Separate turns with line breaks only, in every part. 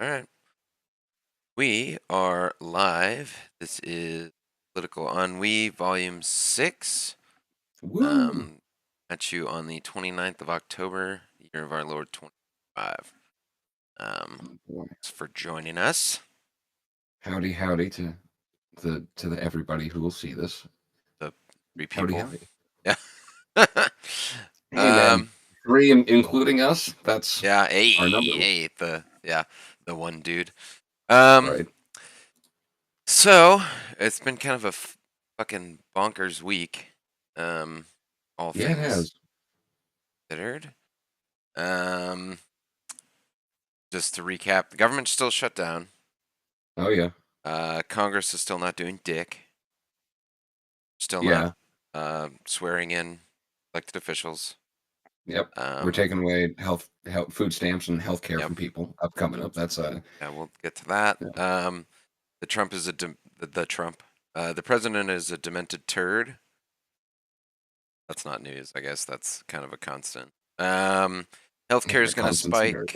All right. We are live. This is Political Ennui, Volume 6.
Woo!
Um, at you on the 29th of October, year of our Lord 2025.
Oh boy.
Thanks for joining us.
Howdy, howdy to the everybody who will see this.
The three
Howdy,
people.
howdy.
Yeah.
Hey, man.
um,
Three, including us. That's
yeah,
our number,
the one dude. Um,
right?
so it's been kind of a fucking bonkers week. Um, all
Yeah, it
things
has.
considered. Um, just to recap, the government's still shut down.
Oh yeah,
Congress is still not doing dick. Still not
yeah.
swearing in elected officials.
Yep. We're
Um,
taking away food stamps and health care
yep.
from people. Coming up. That's
Yeah, we'll get to that.
yeah.
The Trump is the Trump. The president is a demented turd. That's not news. I guess that's kind of a constant. Healthcare is going to
Constants and variables.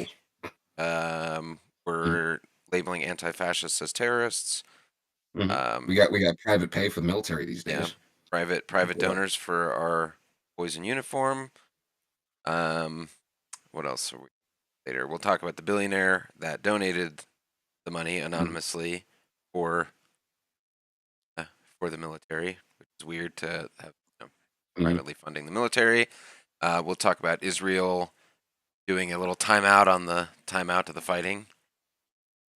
spike. We're labeling anti-fascists as terrorists.
Mm-hmm. We
Um,
got private pay for the military these
yeah,
days.
private
Boy.
donors for our boys in uniform. Um, what else are we later? We'll talk about the billionaire that donated the money
Mm-hmm.
anonymously for uh, for the military, which is weird to have
Mm-hmm.
privately funding the military. We'll talk about Israel doing a little timeout on the timeout to the fighting.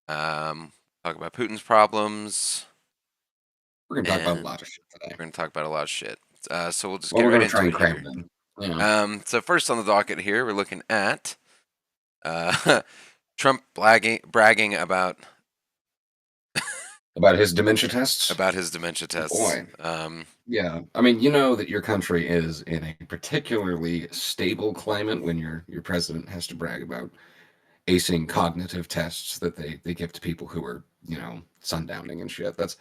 Talk about Putin's problems,
We're gonna talk about a
and
lot of shit today.
we're going to talk about a lot of shit. So we'll just
Well,
get
we're
right
gonna try
into
and
it
cram
here.
it in. Yeah.
So first on the docket here, we're looking at Trump bragging
About his dementia tests.
about his dementia tests.
Boy. Yeah, I mean, you know that your country is in a particularly stable climate when your president has to brag about acing cognitive tests that they give to people who are, sundowning and shit. That's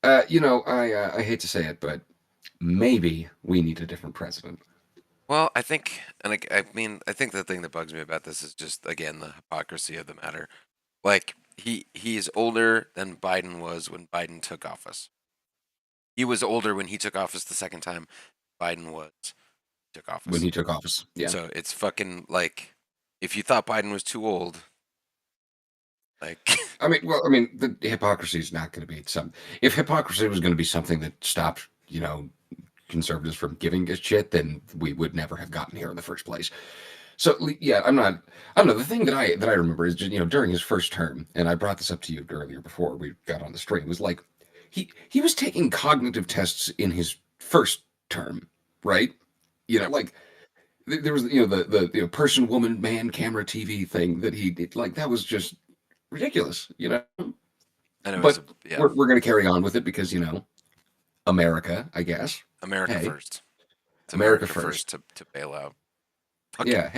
I hate to say it, but maybe we need a different president.
Well, I think, and I mean, I think the thing that bugs me about this is just again the hypocrisy of the matter. Like he's older than Biden was when Biden took office. He was older when he took office the second time Biden took
When
office.
he took office. Yeah.
So it's fucking like if you thought Biden was too old, like
I mean, the hypocrisy is not going to be some. If hypocrisy was going to be something that stopped, conservatives from giving a shit, then we would never have gotten here in the first place. So yeah, I'm not. I don't know. The thing that I remember is just during his first term, and I brought this up to you earlier before we got on the stream, was like he was taking cognitive tests in his first term, right?
yep.
Like there was the person, woman, man, camera, TV thing that he did. Like that was just ridiculous,
And it was
But
yeah,
we're going to carry on with it because America, I guess.
America
Hey,
first. It's
America
America
first.
first to bail out
Yeah,
fucking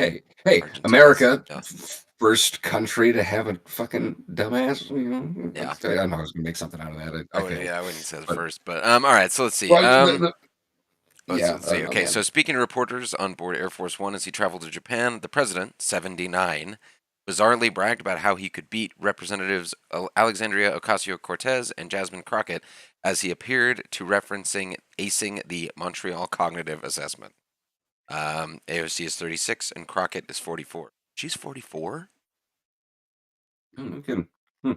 hey,
Argentina's
America,
yeah.
first country to have a fucking dumbass.
Yeah.
I know I was gonna make something out of that. I failed,
I wouldn't say the
but
first, but all right, so let's see.
well, yeah,
Let's see.
oh
Okay,
man,
so speaking to reporters on board Air Force One as he traveled to Japan, the president, 79, bizarrely bragged about how he could beat Representatives Alexandria Ocasio Cortez and Jasmine Crockett as he appeared to referencing acing the Montreal Cognitive Assessment. AOC is 36 and Crockett is 44. She's 44?
no kidding. Hmm.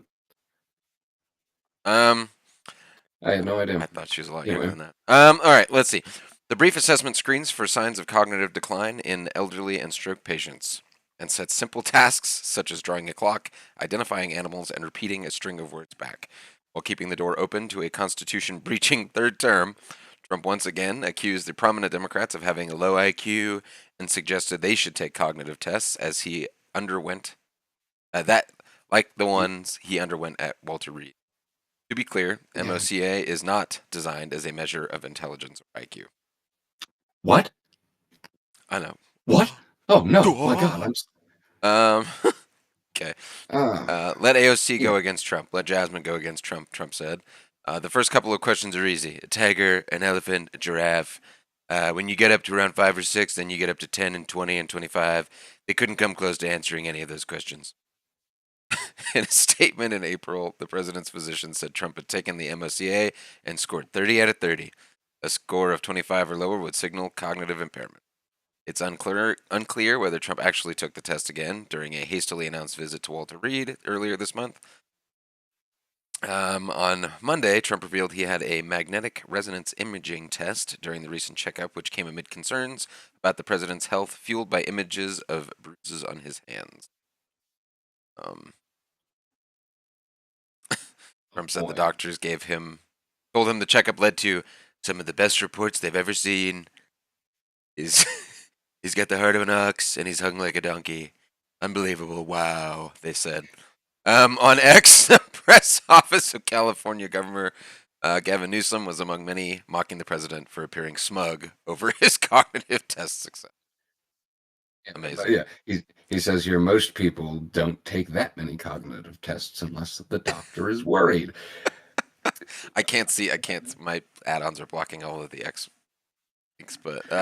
Um,
I had no idea.
I thought she was a lot younger
Anyway,
than that. All right, let's see. The brief assessment screens for signs of cognitive decline in elderly and stroke patients and sets simple tasks such as drawing a clock, identifying animals, and repeating a string of words back. While keeping the door open to a constitution breaching third term, Trump once again accused the prominent Democrats of having a low IQ and suggested they should take cognitive tests as he underwent that, like the ones he underwent at Walter Reed. To be clear,
yeah.
MOCA is not designed as a measure of intelligence or IQ.
What?
I know.
What? Oh no, my God,
um, okay.
uh,
Let AOC
yeah.
go against Trump. Let Jasmine go against Trump, Trump said. The first couple of questions are easy. A tiger, an elephant, a giraffe. When you get up to around 5 or 6, then you get up to 10 and 20 and 25. They couldn't come close to answering any of those questions. In a statement in April, the president's physician said Trump had taken the MOCA and scored 30 out of 30. A score of 25 or lower would signal cognitive impairment. It's unclear whether Trump actually took the test again during a hastily announced visit to Walter Reed earlier this month. On Monday, Trump revealed he had a magnetic resonance imaging test during the recent checkup, which came amid concerns about the president's health, fueled by images of bruises on his hands. Trump said the
Boy.
doctors told him the checkup led to some of the best reports they've ever seen. He's he's got the heart of an ox and he's hung like a donkey. Unbelievable! Wow, they said. On X, the press office of California Governor Gavin Newsom was among many mocking the president for appearing smug over his cognitive test success. Amazing.
Yeah, he says here most people don't take that many cognitive tests unless the doctor is worried.
I can't. My add-ons are blocking all of the X links, but
It's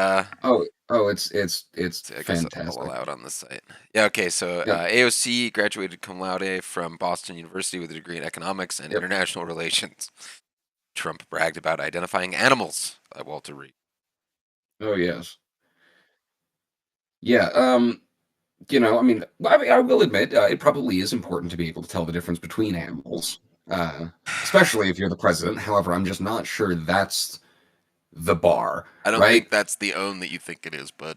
I guess I'll
fantastic.
allow it on this site. Yeah. Okay. So
Yep,
AOC graduated cum laude from Boston University with a degree in economics and
yep.
international relations. Trump bragged about identifying animals at Walter Reed.
Oh yes. Yeah. I will admit, it probably is important to be able to tell the difference between animals, especially if you're the president. However, I'm just not sure that's the bar,
I don't
right?
think that's the own that you think it is, but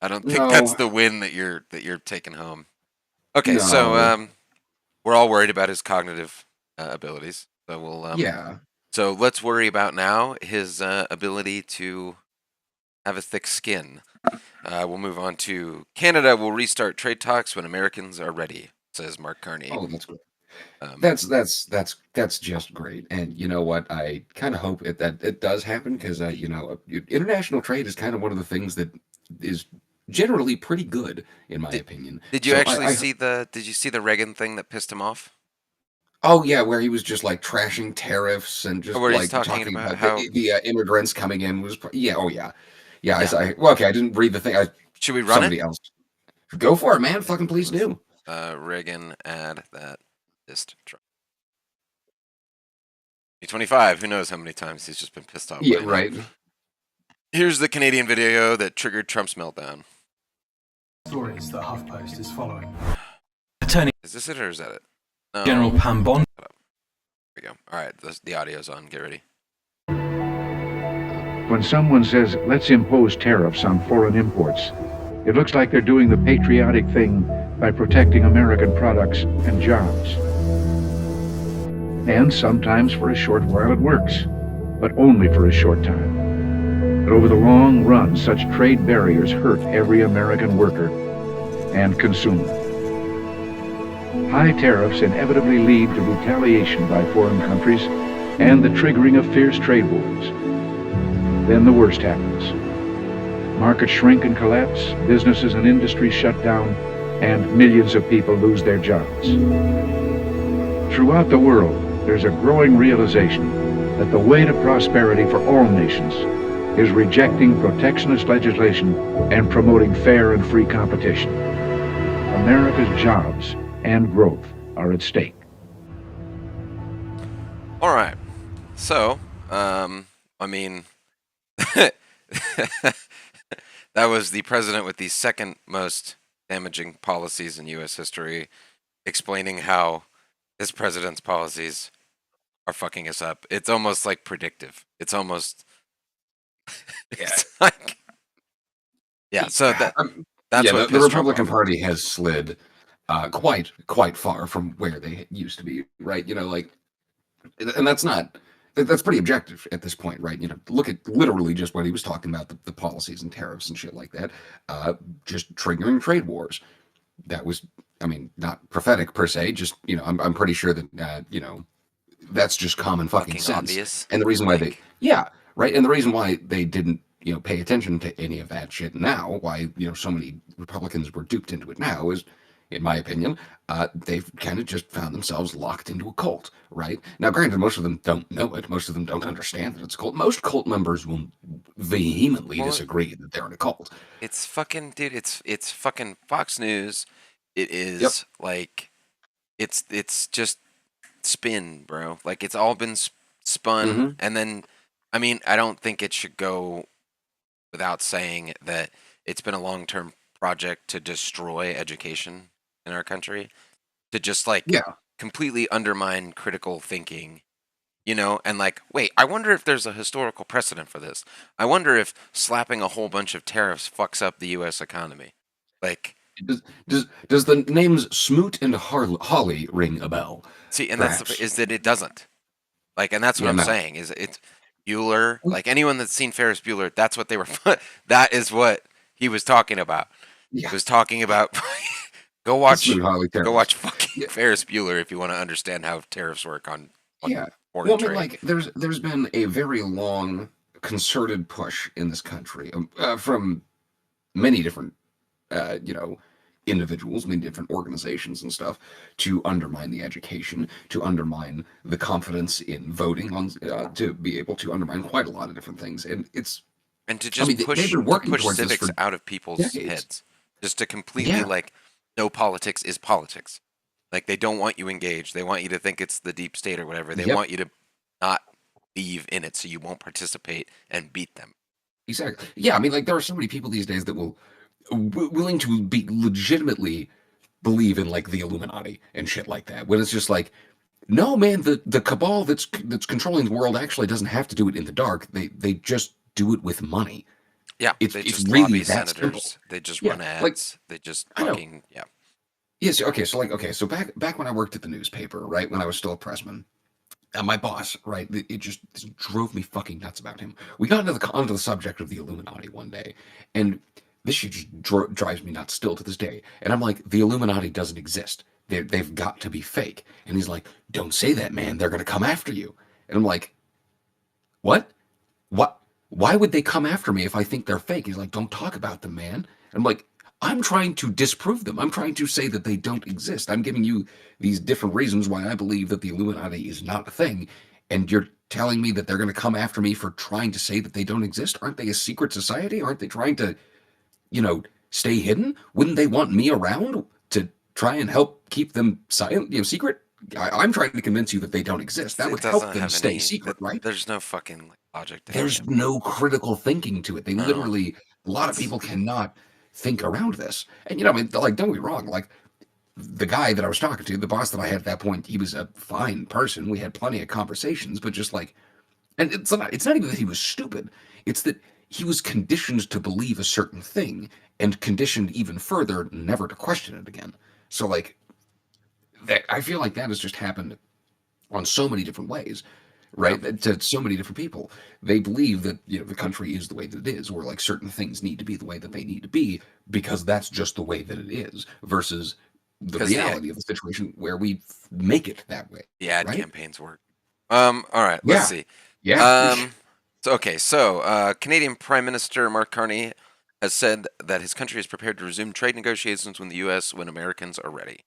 I don't think that's
No,
the win that you're taking home. Okay, so
no.
we're all worried about his cognitive abilities. So
Yeah.
so let's worry about now his ability to have a thick skin. We'll move on to Canada will restart trade talks when Americans are ready, says Mark Carney.
Oh, that's great.
Um,
That's just great. And you know what? I kind of hope that it does happen because international trade is kind of one of the things that is generally pretty good in my
did,
opinion.
did you
So
actually see the Reagan thing that pissed him off?
oh yeah, where he was just like trashing tariffs and
Or
just
where he's
like
talking
talking
about
about
how
the immigrants coming in was yeah, oh yeah, yeah.
yeah.
Well, okay, I didn't read the thing.
Should we run it?
Somebody else go for it, man. Fucking please do.
Reagan ad that pissed Trump. 25. Who knows how many times he's just been pissed off
Yeah,
by now.
right.
Here's the Canadian video that triggered Trump's meltdown.
Stories that HuffPost is following.
Attorney
Is this it or is that it? No.
General Pam Bond.
There we go. All right, the audio's on. Get ready.
When someone says, let's impose tariffs on foreign imports, it looks like they're doing the patriotic thing by protecting American products and jobs. And sometimes for a short while it works, but only for a short time. But over the long run, such trade barriers hurt every American worker and consumer. High tariffs inevitably lead to retaliation by foreign countries and the triggering of fierce trade wars. Then the worst happens. Markets shrink and collapse, businesses and industries shut down, and millions of people lose their jobs. Throughout the world, there's a growing realization that the way to prosperity for all nations is rejecting protectionist legislation and promoting fair and free competition. America's jobs and growth are at stake.
All right. So, I mean, that was the president with the second most damaging policies in U.S. history, explaining how this president's policies are fucking us up. It's almost like predictive. It's almost, it's like, yeah. So that's
yeah,
what
the
pissed Trump
Republican
off.
Party has slid quite far from where they used to be, right? And that's pretty objective at this point, right? Look at literally just what he was talking about, the policies and tariffs and shit like that, just triggering trade wars. That was, I mean, not prophetic per se, just, I'm pretty sure that, that's just common fucking sense.
Obvious.
And the reason why yeah, right. And the reason why they didn't, pay attention to any of that shit now, why, so many Republicans were duped into it now is, in my opinion, they've kind of just found themselves locked into a cult, right? Now, granted, most of them don't know it. Most of them don't understand that it's a cult. Most cult members will vehemently disagree that they're in a cult.
It's fucking, dude. It's fucking Fox News. It
Yep.
is like it's just spin, bro. Like it's all been spun, and then I mean, I don't think it should go without saying that it's been a long-term project to destroy education in our country, to just like
Yeah.
completely undermine critical thinking, and like, wait, I wonder if there's a historical precedent for this. I wonder if slapping a whole bunch of tariffs fucks up the US economy. Like,
Does the names Smoot and Holly ring a bell?
see, and
Perhaps.
is that it doesn't. Like, and that's what
Yeah,
I'm
no.
saying is it's Bueller.
We-
Like anyone that's seen Ferris Bueller, that's what they were. That is what he was talking about.
Yeah.
He was talking about go
Smoot Holly
go
tariffs.
watch fucking
Yeah.
Ferris Bueller if you want to understand how tariffs work on
Yeah.
foreign
Well, I mean,
trade.
like, there's been a very long concerted push in this country from many different, individuals, many different organizations and stuff, to undermine the education, to undermine the confidence in voting, to be able to undermine quite a lot of different things. And
And to
I mean,
just
they've been working
push
towards this
civics
for
out of people's
decades.
heads, just to completely
Yeah.
like, no politics is politics. Like they don't want you engaged. They want you to think it's the deep state or whatever. They
Yep.
want you to not believe in it, so you won't participate and beat them.
Exactly. Yeah, I mean, like there are so many people these days that will willing to be legitimately believe in like the Illuminati and shit like that. When it's just like, no, man, the cabal that's controlling the world actually doesn't have to do it in the dark. They just do it with money.
Yeah,
It's
they
it's
just
really
lobby
that simple.
senators. They just
Yeah,
run
like
ads. They just
I know.
fucking yeah.
Yes. Okay. So back when I worked at the newspaper, right when I was still a pressman, my boss, right, it just drove me fucking nuts about him. We got onto the subject of the Illuminati one day, and this shit just drives me nuts still to this day. And I'm like, the Illuminati doesn't exist. They've got to be fake. And he's like, don't say that, man. They're gonna come after you. And I'm like, what? What? Why would they come after me if I think they're fake? He's like, don't talk about them, man. I'm like, I'm trying to disprove them. I'm trying to say that they don't exist. I'm giving you these different reasons why I believe that the Illuminati is not a thing. And you're telling me that they're going to come after me for trying to say that they don't exist? Aren't they a secret society? Aren't they trying to, stay hidden? Wouldn't they want me around to try and help keep them silent, secret? I'm trying to convince you that they don't exist. That
It
would
doesn't
help them
have
stay
any.
secret, right?
There's no fucking like, logic to
There's
it.
no critical thinking to it. They
No.
literally, a lot of
It's-
people cannot think around this. And I mean, like, don't get me wrong, like the guy that I was talking to, the boss that I had at that point, he was a fine person. We had plenty of conversations, but just like, and it's not even that he was stupid. It's that he was conditioned to believe a certain thing and conditioned even further never to question it again. So like that, I feel like that has just happened on so many different ways, right? To so many different people. They believe that the country is the way that it is, or like certain things need to be the way that they need to be because that's just the way that it is, versus the
'Cause
reality of the situation where we make it that way.
The ad
right?
campaigns work. All right, let's
Yeah.
see.
Yeah.
So Canadian Prime Minister Mark Carney has said that his country is prepared to resume trade negotiations with the U.S. when Americans are ready.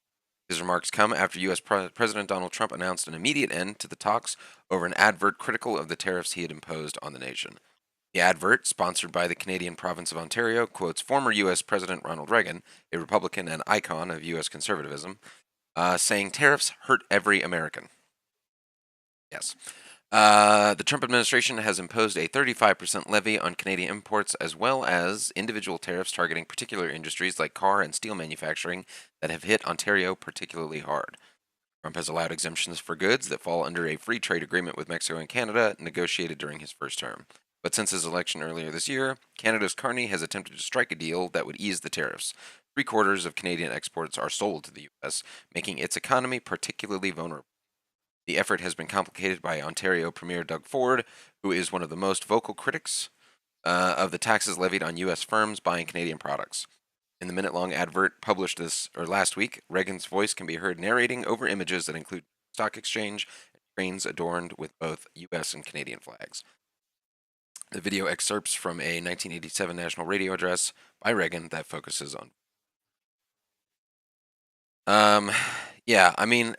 His remarks come after U.S. President Donald Trump announced an immediate end to the talks over an advert critical of the tariffs he had imposed on the nation. The advert, sponsored by the Canadian province of Ontario, quotes former U.S. President Ronald Reagan, a Republican and icon of U.S. conservatism, saying tariffs hurt every American. Yes. The Trump administration has imposed a 35% levy on Canadian imports, as well as individual tariffs targeting particular industries like car and steel manufacturing that have hit Ontario particularly hard. Trump has allowed exemptions for goods that fall under a free trade agreement with Mexico and Canada negotiated during his first term. But since his election earlier this year, Canada's Carney has attempted to strike a deal that would ease the tariffs. 3/4 of Canadian exports are sold to the U.S., making its economy particularly vulnerable. The effort has been complicated by Ontario Premier Doug Ford, who is one of the most vocal critics of the taxes levied on U.S. firms buying Canadian products. In the minute-long advert published last week, Reagan's voice can be heard narrating over images that include stock exchange and trains adorned with both U.S. and Canadian flags. The video excerpts from a 1987 national radio address by Reagan that focuses on. Yeah, I mean,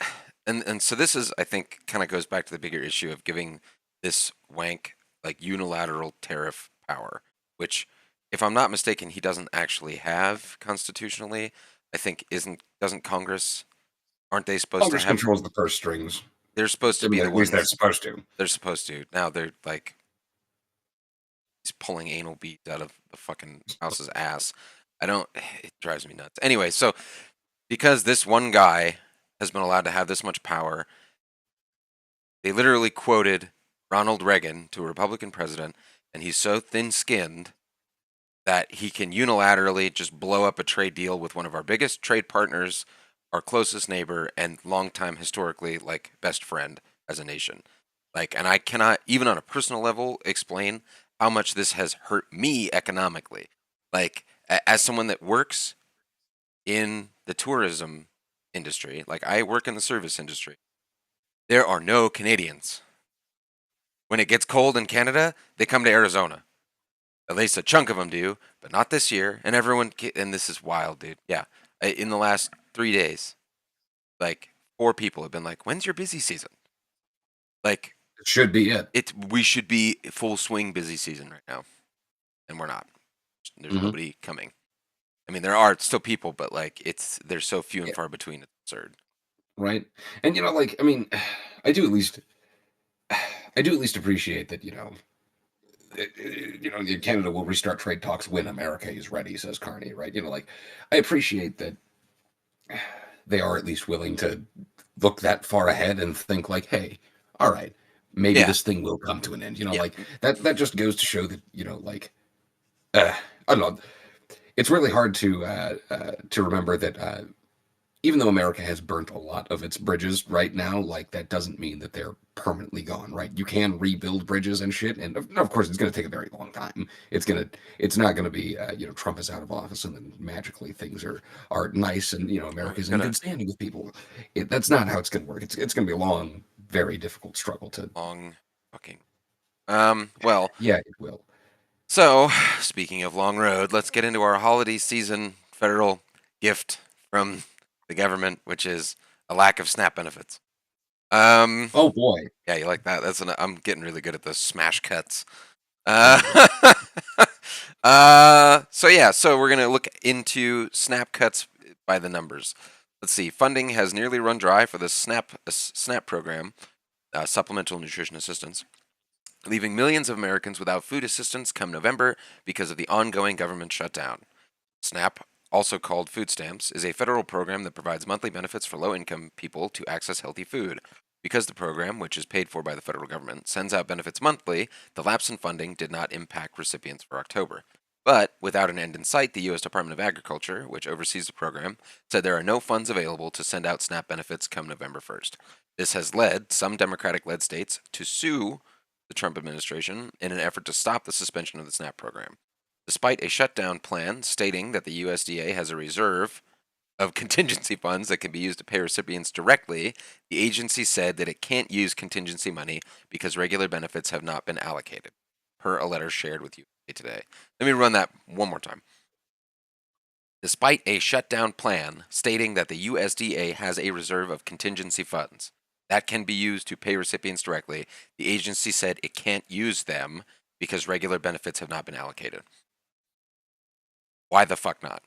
and so this is, I think, kind of goes back to the bigger issue of giving this wank like unilateral tariff power, which, if I'm not mistaken, he doesn't actually have constitutionally. I think doesn't Congress aren't they supposed to
Congress
have?
controls the purse strings.
They're supposed to
I
be
mean,
the
at least they're
ones.
supposed to.
They're supposed to. Now they're like, he's pulling anal beads out of the fucking house's ass. I don't. It drives me nuts. Anyway, so because this one guy has been allowed to have this much power, they literally quoted Ronald Reagan to a Republican president, and he's so thin-skinned that he can unilaterally just blow up a trade deal with one of our biggest trade partners, our closest neighbor, and longtime historically like best friend as a nation. Like, and I cannot, even on a personal level, explain how much this has hurt me economically. Like, as someone that works in the tourism industry, like I work in the service industry, there are no Canadians. When it gets cold in Canada, they come to Arizona. At least a chunk of them do, but not this year. And everyone, and this is wild, dude. Yeah. In the last 3 days, like 4 people have been like, when's your busy season? Like,
It should be it.
we should be full swing busy season right now. And we're not. There's nobody coming. I mean, there are still people, but like they're so few and far between. It's absurd.
Right. And like, I mean, I do at least appreciate that, Canada will restart trade talks when America is ready, says Carney, right? Like, I appreciate that they are at least willing to look that far ahead and think like, hey, all right, maybe
Yeah.
this thing will come to an end.
Yeah.
Like that just goes to show that, like, I don't know. It's really hard to remember that even though America has burnt a lot of its bridges right now, like that doesn't mean that they're permanently gone, right? You can rebuild bridges and shit, and of course it's going to take a very long time. It's not going to be Trump is out of office and then magically things are nice and America's in good standing with people. That's not how it's going to work. It's going to be a long, very difficult struggle to.
Long fucking. Well.
Yeah, it will.
So, speaking of long road, let's get into our holiday season federal gift from the government, which is a lack of SNAP benefits.
Oh boy.
Yeah, you like that? I'm getting really good at the smash cuts. So we're gonna look into SNAP cuts by the numbers. Let's see. Funding has nearly run dry for the SNAP program, supplemental nutrition assistance, leaving millions of Americans without food assistance come November because of the ongoing government shutdown. SNAP, also called food stamps, is a federal program that provides monthly benefits for low-income people to access healthy food. Because the program, which is paid for by the federal government, sends out benefits monthly, the lapse in funding did not impact recipients for October. But without an end in sight, the U.S. Department of Agriculture, which oversees the program, said there are no funds available to send out SNAP benefits come November 1st. This has led some Democratic-led states to sue the Trump administration in an effort to stop the suspension of the SNAP program. Despite a shutdown plan stating that the USDA has a reserve of contingency funds that can be used to pay recipients directly, the agency said that it can't use contingency money because regular benefits have not been allocated, per a letter shared with you today. Let me run that one more time. Despite a shutdown plan stating that the USDA has a reserve of contingency funds that can be used to pay recipients directly, the agency said it can't use them because regular benefits have not been allocated. Why the fuck not?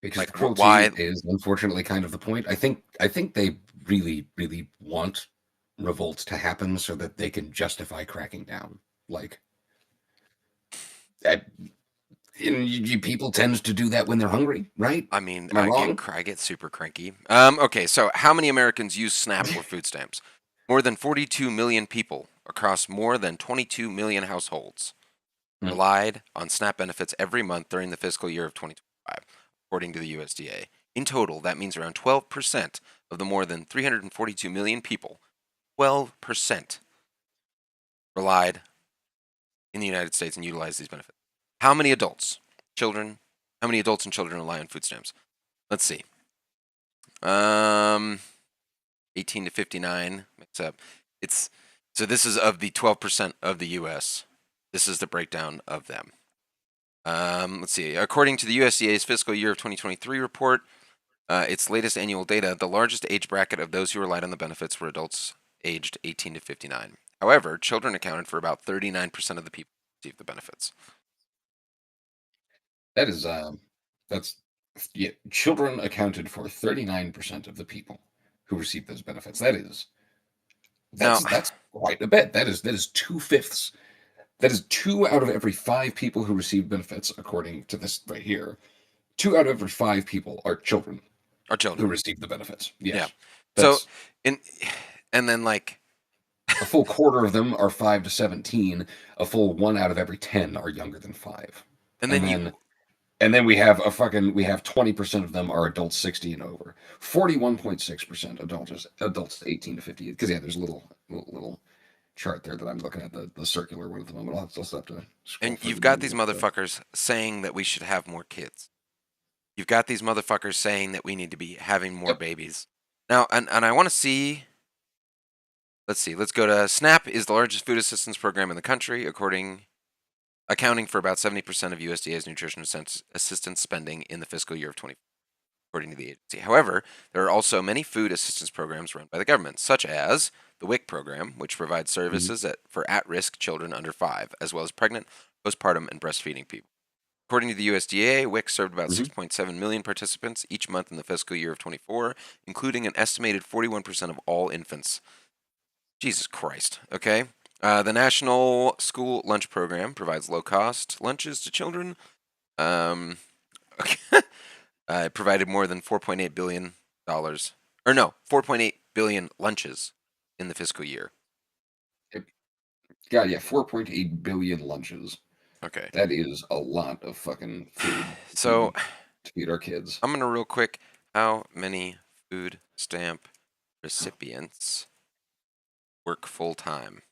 Because
Like,
the cruelty
why-
is unfortunately kind of the point. I think they really, really want revolts to happen so that they can justify cracking down. Like, people tend to do that when they're hungry, right?
I mean,
Am I wrong?
I get super cranky. Okay, so how many Americans use SNAP or food stamps? More than 42 million people across more than 22 million households relied on SNAP benefits every month during the fiscal year of 2025, according to the USDA. In total, that means around 12% of the more than 342 million people, 12% relied in the United States and utilized these benefits. How many adults and children rely on food stamps? Let's see. 18 to 59 makes up. So this is of the 12% of the U.S. This is the breakdown of them. Let's see. According to the USDA's fiscal year of 2023 report, its latest annual data, the largest age bracket of those who relied on the benefits were adults aged 18 to 59. However, children accounted for about 39% of the people who received the benefits.
That is that's Yeah, children accounted for 39% of the people who received those benefits. That's
Now,
that's quite a bit. That is 2/5. That is 2 out of every 5 people who receive benefits, according to this right here. 2 out of every 5 people are children
our
who
children.
receive the benefits.
Yeah.
Yes,
So,
that's
in and then like,
a full quarter of them are 5 to 17. A full 1 out of every 10 are younger than 5.
and
And
then you
then we have 20% of them are adults 60 and over. 41.6% adults 18 to 50. Because yeah, there's a little chart there that I'm looking at, the circular one at the moment. I'll just have to scroll
and
further
you've
down
got
to
these
get to that.
motherfuckers saying that we should have more kids. You've got these motherfuckers saying that we need to be having more
Yep.
babies. Now, and I want to see. Let's see. Let's go to SNAP is the largest food assistance program in the country, accounting for about 70% of USDA's nutrition assistance spending in the fiscal year of 20, according to the agency. However, there are also many food assistance programs run by the government, such as the WIC program, which provides services for at-risk children under 5, as well as pregnant, postpartum, and breastfeeding people. According to the USDA, WIC served about 6.7 million participants each month in the fiscal year of 24, including an estimated 41% of all infants. Jesus Christ. Okay. The National School Lunch Program provides low-cost lunches to children. It provided more than $4.8 billion, or no, 4.8 billion lunches in the fiscal year.
God, yeah, 4.8 billion lunches.
Okay.
That is a lot of fucking food
So
to feed our kids.
I'm gonna real quick. How many food stamp recipients work full time?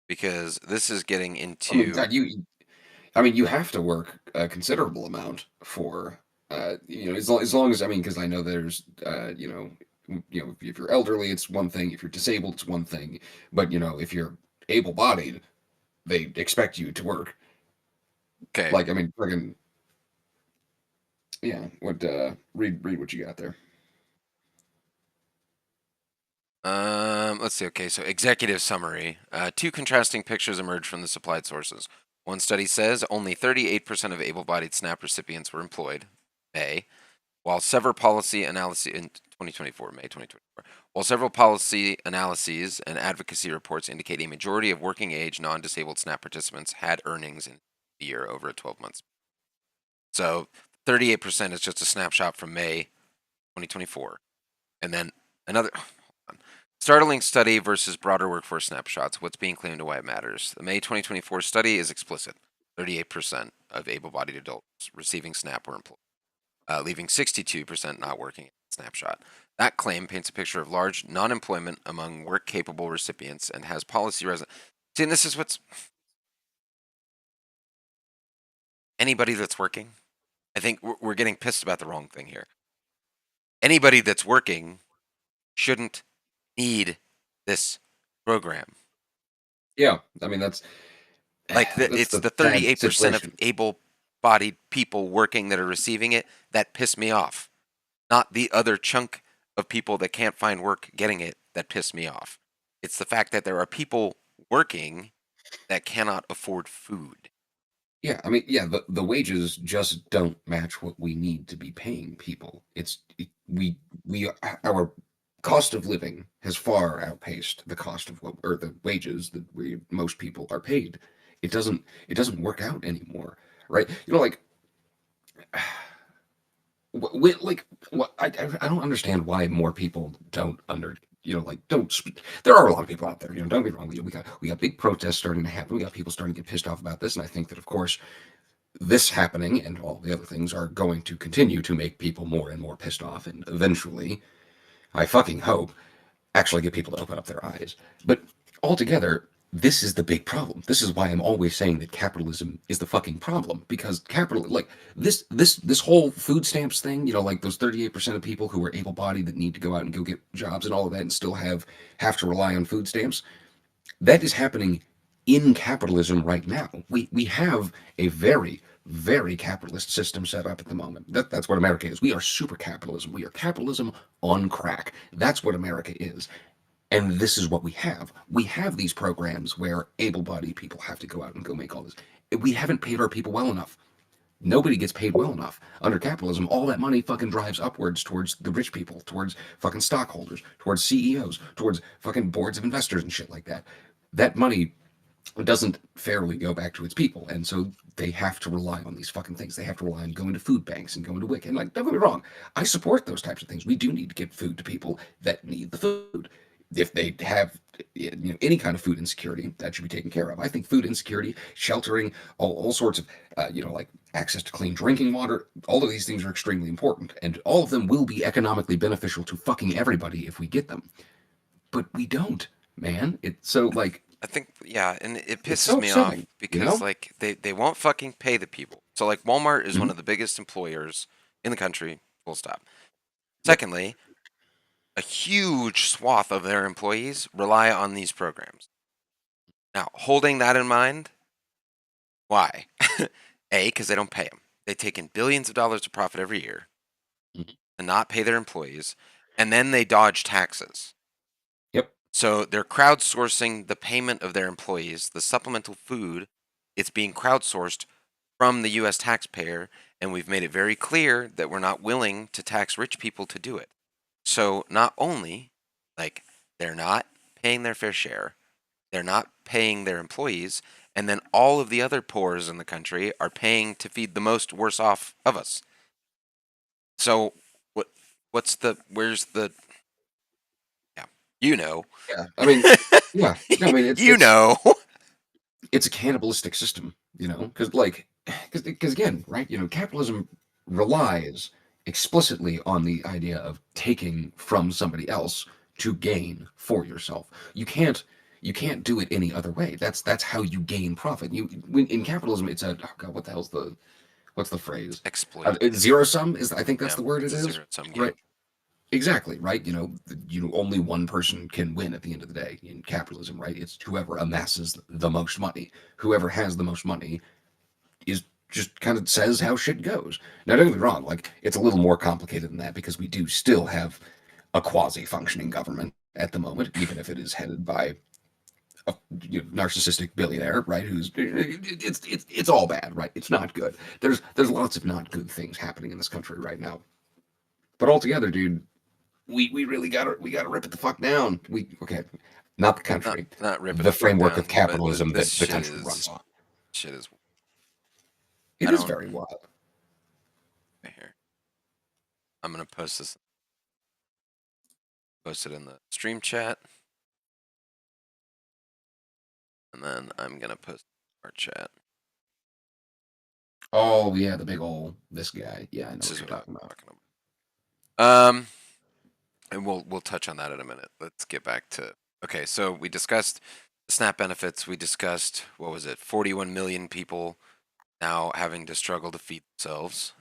Because this is getting
I mean,
into.
God, you have to work a considerable amount for, as long as, because I know there's, if you're elderly, it's one thing. If you're disabled, it's one thing. But, if you're able-bodied, they expect you to work.
Okay.
Like, friggin', yeah, read what you got there.
Let's see. Okay, so executive summary. Two contrasting pictures emerge from the supplied sources. One study says only 38% of able-bodied SNAP recipients were employed, May, while several policy analyses in 2024, May 2024, while several policy analyses and advocacy reports indicate a majority of working-age non-disabled SNAP participants had earnings in the year over a 12 months. So 38% is just a snapshot from May 2024, and then another. Startling study versus broader workforce snapshots. What's being claimed and why it matters. The May 2024 study is explicit. 38% of able-bodied adults receiving SNAP were employed, leaving 62% not working. Snapshot. That claim paints a picture of large non-employment among work-capable recipients and has policy resonance. See, and this is what's anybody that's working. I think we're getting pissed about the wrong thing here. Anybody that's working shouldn't need this program.
Yeah, that's
it's the 38% of able-bodied people working that are receiving it that piss me off, not the other chunk of people that can't find work getting it that piss me off. It's the fact that there are people working that cannot afford food.
Yeah, the wages just don't match what we need to be paying people. Our cost of living has far outpaced the cost of the wages that most people are paid. It doesn't work out anymore, right? I don't understand why more people don't there are a lot of people out there, don't get me wrong, we got big protests starting to happen, we got people starting to get pissed off about this, and I think that, of course, this happening and all the other things are going to continue to make people more and more pissed off, and eventually, I fucking hope, actually get people to open up their eyes. But altogether, this is the big problem. This is why I'm always saying that capitalism is the fucking problem, because this whole food stamps thing, like those 38% of people who are able-bodied that need to go out and go get jobs and all of that and still have to rely on food stamps, that is happening in capitalism right now. We have a very, very capitalist system set up at the moment. That's what America is. We are super capitalism. We are capitalism on crack. That's what America is. And this is what we have. We have these programs where able-bodied people have to go out and go make all this. We haven't paid our people well enough. nobody gets paid well enough. Under capitalism, all that money fucking drives upwards towards the rich people, towards fucking stockholders, towards CEOs, towards fucking boards of investors and shit like that. That money doesn't fairly go back to its people, and so they have to rely on these fucking things. They have to rely on going to food banks and going to WIC. And like, don't get me wrong, I support those types of things. We do need to get food to people that need the food. If they have any kind of food insecurity, that should be taken care of. I think food insecurity, sheltering, all sorts of like access to clean drinking water, all of these things are extremely important, and all of them will be economically beneficial to fucking everybody if we get them. But we don't, man. It's so like,
I think, yeah, and it
it's
pisses
so
me off
upsetting,
because like they won't fucking pay the people. So like Walmart is one
Mhm.
of the biggest employers in the country. Full stop.
Yep.
Secondly, a huge swath of their employees rely on these programs. Now, holding that in mind, why? A, because they don't pay them. They take in billions of dollars of profit every year
Mhm.
and not pay their employees, and then they dodge taxes.
Yep.
So they're crowdsourcing the payment of their employees, the supplemental food. It's being crowdsourced from the U.S. taxpayer, and we've made it very clear that we're not willing to tax rich people to do it. So not only, like, they're not paying their fair share, they're not paying their employees, and then all of the other poors in the country are paying to feed the most worse off of us. So where's the yeah,
Yeah. I mean, yeah. No, I mean,
you know.
it's a cannibalistic system, because again, right, capitalism relies explicitly on the idea of taking from somebody else to gain for yourself. You can't do it any other way. That's how you gain profit. In capitalism, it's a, oh God, what the hell's what's the phrase?
Exploit.
Zero sum I think that's
Yeah,
the word
it's
it
a
is.
zero-sum game.
Right. Exactly, right? Only one person can win at the end of the day in capitalism, right? It's whoever amasses the most money. Whoever has the most money is just kind of says how shit goes. Now, don't get me wrong, like, it's a little more complicated than that because we do still have a quasi-functioning government at the moment, even if it is headed by a narcissistic billionaire, right? It's all bad, right? It's not good. There's lots of not good things happening in this country right now. But altogether, dude, we really gotta rip it the fuck down. Okay, not the country,
Not rip it
the
the fuck
framework
down,
of
but
capitalism that
this
the
shit
country
is
runs on.
shit is.
It
I
is
don't
very wild.
right here. I'm gonna post this. Post it in the stream chat, and then I'm gonna post our chat.
Oh yeah, the big old this guy. Yeah, I know
This
what
is
you're
what I'm
talking about.
talking about. And we'll touch on that in a minute. Let's get back to okay. So we discussed the SNAP benefits. We discussed what was it? 41 million people now having to struggle to feed themselves.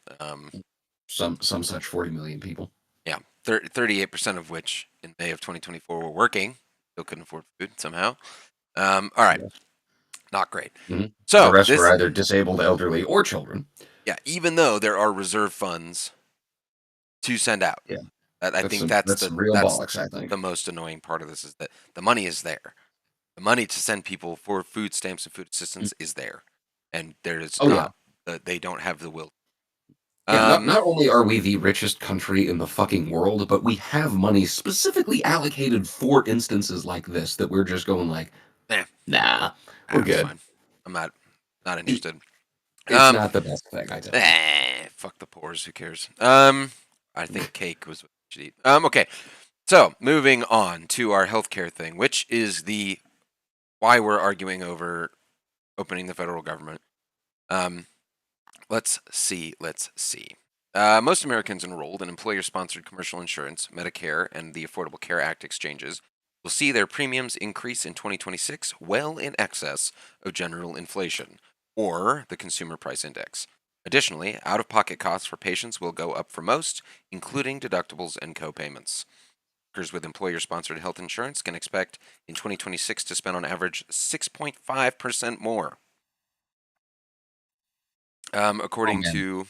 Some such 40 million people.
Yeah, 38% of which in May of 2024 were working, still couldn't afford food somehow. All right,
Yes.
not great.
The
So
rest were
this,
either disabled, elderly, or children.
yeah, even though there are reserve funds to send out,
Yeah,
I think that's
that's some real bollocks, I think.
the most annoying part of this is that the money is there. The money to send people for food stamps and food assistance is there, and there is
Oh yeah.
not. They don't have the will.
Yeah, not only are we the richest country in the fucking world, but we have money specifically allocated for instances like this that we're just going like,
Eh,
nah, we're
it's
good.
fine. I'm not interested.
It's not the best thing, I tell you.
Fuck the pores. Who cares? I think cake was what you should eat. Okay. So moving on to our healthcare thing, which is the why we're arguing over opening the federal government. Let's see. Most Americans enrolled in employer-sponsored commercial insurance, Medicare, and the Affordable Care Act exchanges will see their premiums increase in 2026 well in excess of general inflation, or the Consumer Price Index. Additionally, out-of-pocket costs for patients will go up for most, including deductibles and co-payments. Workers with employer-sponsored health insurance can expect in 2026 to spend on average 6.5% more. According to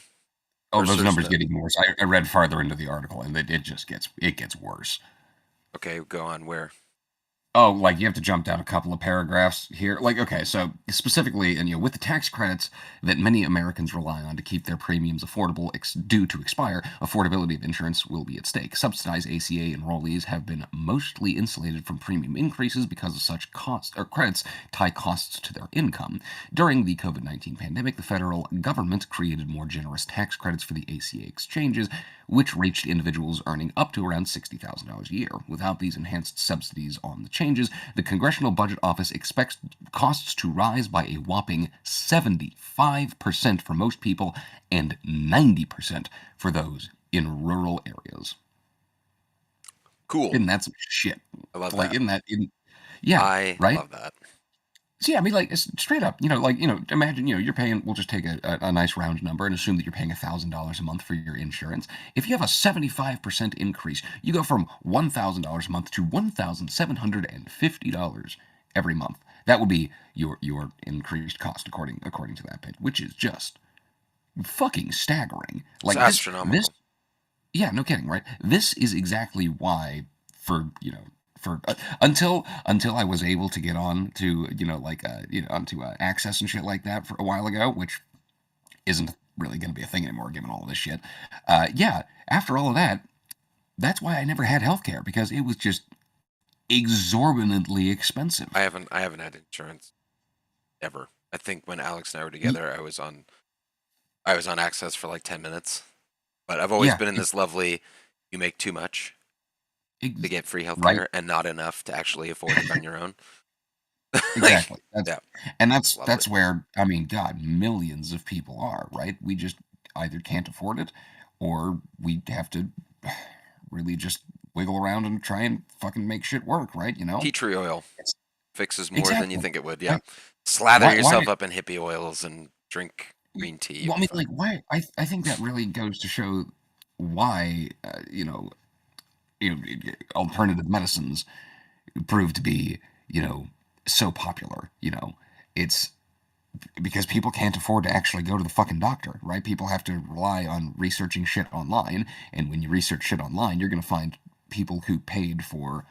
Oh, those
research
numbers
that-
get even worse. I read farther into the article, and it gets worse.
Okay, go on. Where?
Oh, like you have to jump down a couple of paragraphs here. Like, okay, so specifically, and with the tax credits that many Americans rely on to keep their premiums affordable due to expire, affordability of insurance will be at stake. Subsidized ACA enrollees have been mostly insulated from premium increases because of such costs or credits tie costs to their income. During the COVID-19 pandemic, the federal government created more generous tax credits for the ACA exchanges, which reached individuals earning up to around $60,000 a year. Without these enhanced subsidies on the changes, the Congressional Budget Office expects costs to rise by a whopping 75% for most people and 90% for those in rural areas.
Cool.
Isn't that some shit?
I love
Like,
that.
Yeah,
I
right?
love that.
So yeah, I mean, like straight up, imagine, you're paying. We'll just take a nice round number and assume that you're paying $1,000 a month for your insurance. If you have a 75% increase, you go from $1,000 a month to $1,750 every month. That would be your increased cost according to that page, which is just fucking staggering.
It's
Like
astronomical.
yeah, no kidding, right? This is exactly why until I was able to get on to onto Access and shit like that for a while ago, which isn't really going to be a thing anymore given all this shit. Yeah, after all of that, that's why I never had healthcare, because it was just exorbitantly expensive.
I haven't had insurance ever. I think when Alex and I were together, I was on Access for like 10 minutes. But I've always
Yeah,
been in this lovely, you make too much to get free healthcare
right,
and not enough to actually afford it on your own.
exactly.
Yeah,
That's
lovely.
where, I mean, God, millions of people are, right? We just either can't afford it, or we have to really just wiggle around and try and fucking make shit work, right?
Tea tree oil
It's,
fixes more than you
exactly.
think it would. Yeah,
Right?
slather
Why?
yourself up in hippie oils and drink green tea. You'll
Well, I
be
mean,
fine.
like, why? I think that really goes to show why, alternative medicines prove to be, so popular. It's because people can't afford to actually go to the fucking doctor, right? People have to rely on researching shit online, and when you research shit online, you're going to find people who paid for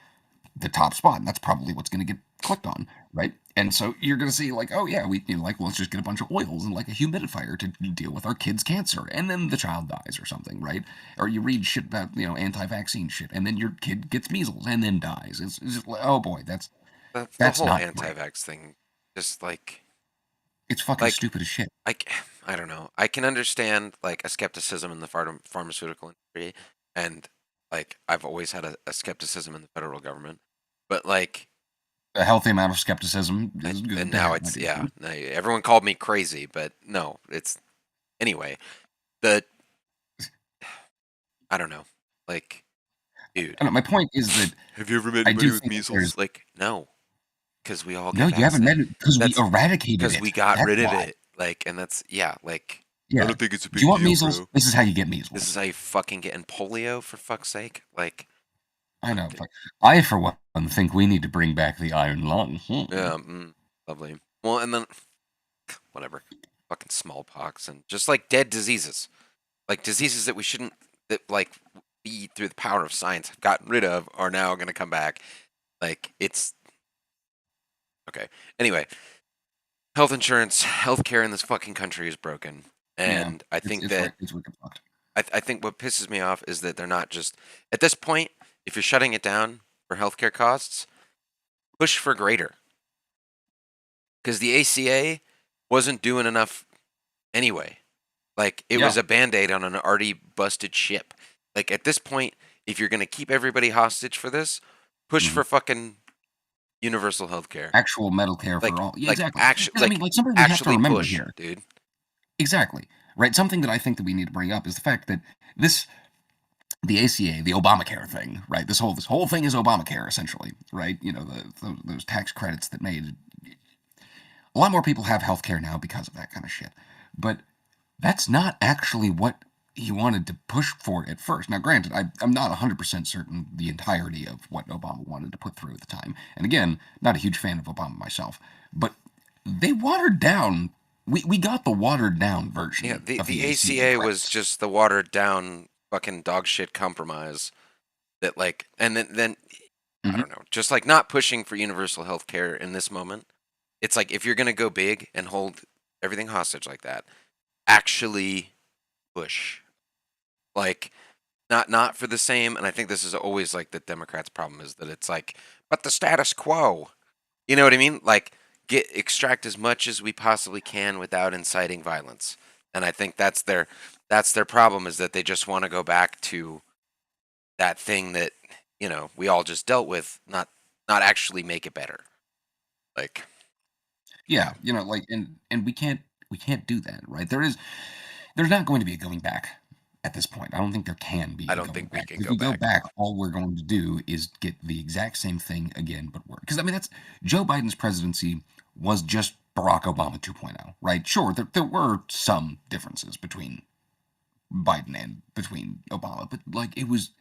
the top spot, and that's probably what's going to get clicked on, right? And so you're going to see, like, oh yeah, well, let's just get a bunch of oils and like a humidifier to deal with our kid's cancer, and then the child dies or something, right? Or you read shit about anti-vaccine shit, and then your kid gets measles and then dies. It's just like, oh boy,
The
that's
whole
not great.
anti-vax thing, just
It's fucking
like
stupid as shit.
I don't know. I can understand like a skepticism in the pharmaceutical industry, and like I've always had a skepticism in the federal government, but like
A healthy amount of skepticism is
and
good to
now
have, I
it's
guess.
everyone called me crazy, but no, it's anyway. The I don't know, like dude,
And my point is that
have you ever met
I do
anybody with
think that there's
measles? Like no, because we all
no,
get
you haven't met
vaccinated.
it because we
That's
eradicated
because
it.
we got
That's
rid of
why.
it. Like, and that's like I
Yeah.
don't think it's a
Do you
big
want
deal,
measles?
bro.
This is how you get
This is
measles.
how you fucking get in polio, for fuck's sake. Like,
I know. I, for one, think we need to bring back the iron lung.
yeah, lovely. Well, and then whatever, fucking smallpox and just like dead diseases, like diseases that we shouldn't, that like we through the power of science have gotten rid of, are now going to come back. Like it's okay. Anyway, health insurance, healthcare in this fucking country is broken,
Yeah,
and I think
it's
that
wicked fucked.
I think what pisses me off is that they're not just at this point. If you're shutting it down for healthcare costs, push for greater, because the ACA wasn't doing enough anyway. Like it was
Yeah.
a band-aid on an already busted ship. Like at this point, if you're gonna keep everybody hostage for this, push
Mhm.
for fucking universal healthcare.
Actual metal care for
Like
all. Yeah,
like
exactly.
actually
Because I mean, like something we have to
actually
remember
push,
here.
dude.
Exactly. Right. Something that I think that we need to bring up is the fact that the ACA, the Obamacare thing, right? This whole thing is Obamacare essentially, right? Those tax credits that made a lot more people have health care now because of that kind of shit. But that's not actually what he wanted to push for at first. Now, granted, I'm not 100% certain the entirety of what Obama wanted to put through at the time. And again, not a huge fan of Obama myself. But they watered down. We got the watered down
Yeah,
version of
the
the ACA
ACA was
credits.
just the watered down fucking dog shit compromise that like, and then I don't know, just like not pushing for universal health care in this moment. It's like if you're going to go big and hold everything hostage like that, actually push. Like not for the same, and I think this is always like the Democrats' problem is that it's like, but the status quo. You know what I mean? Like extract as much as we possibly can without inciting violence. And I think that's their problem is that they just want to go back to that thing that, we all just dealt with, not actually make it better. Like
Yeah, like and we can't do that, right? There's not going to be a going back at this point. I don't think there can be.
I don't think we
back.
can
If
go
we go
back.
back, all we're going to do is get the exact same thing again, but worse. Because that's Joe Biden's presidency was just Barack Obama 2.0, right? Sure, there were some differences between Biden and between Obama, but like it was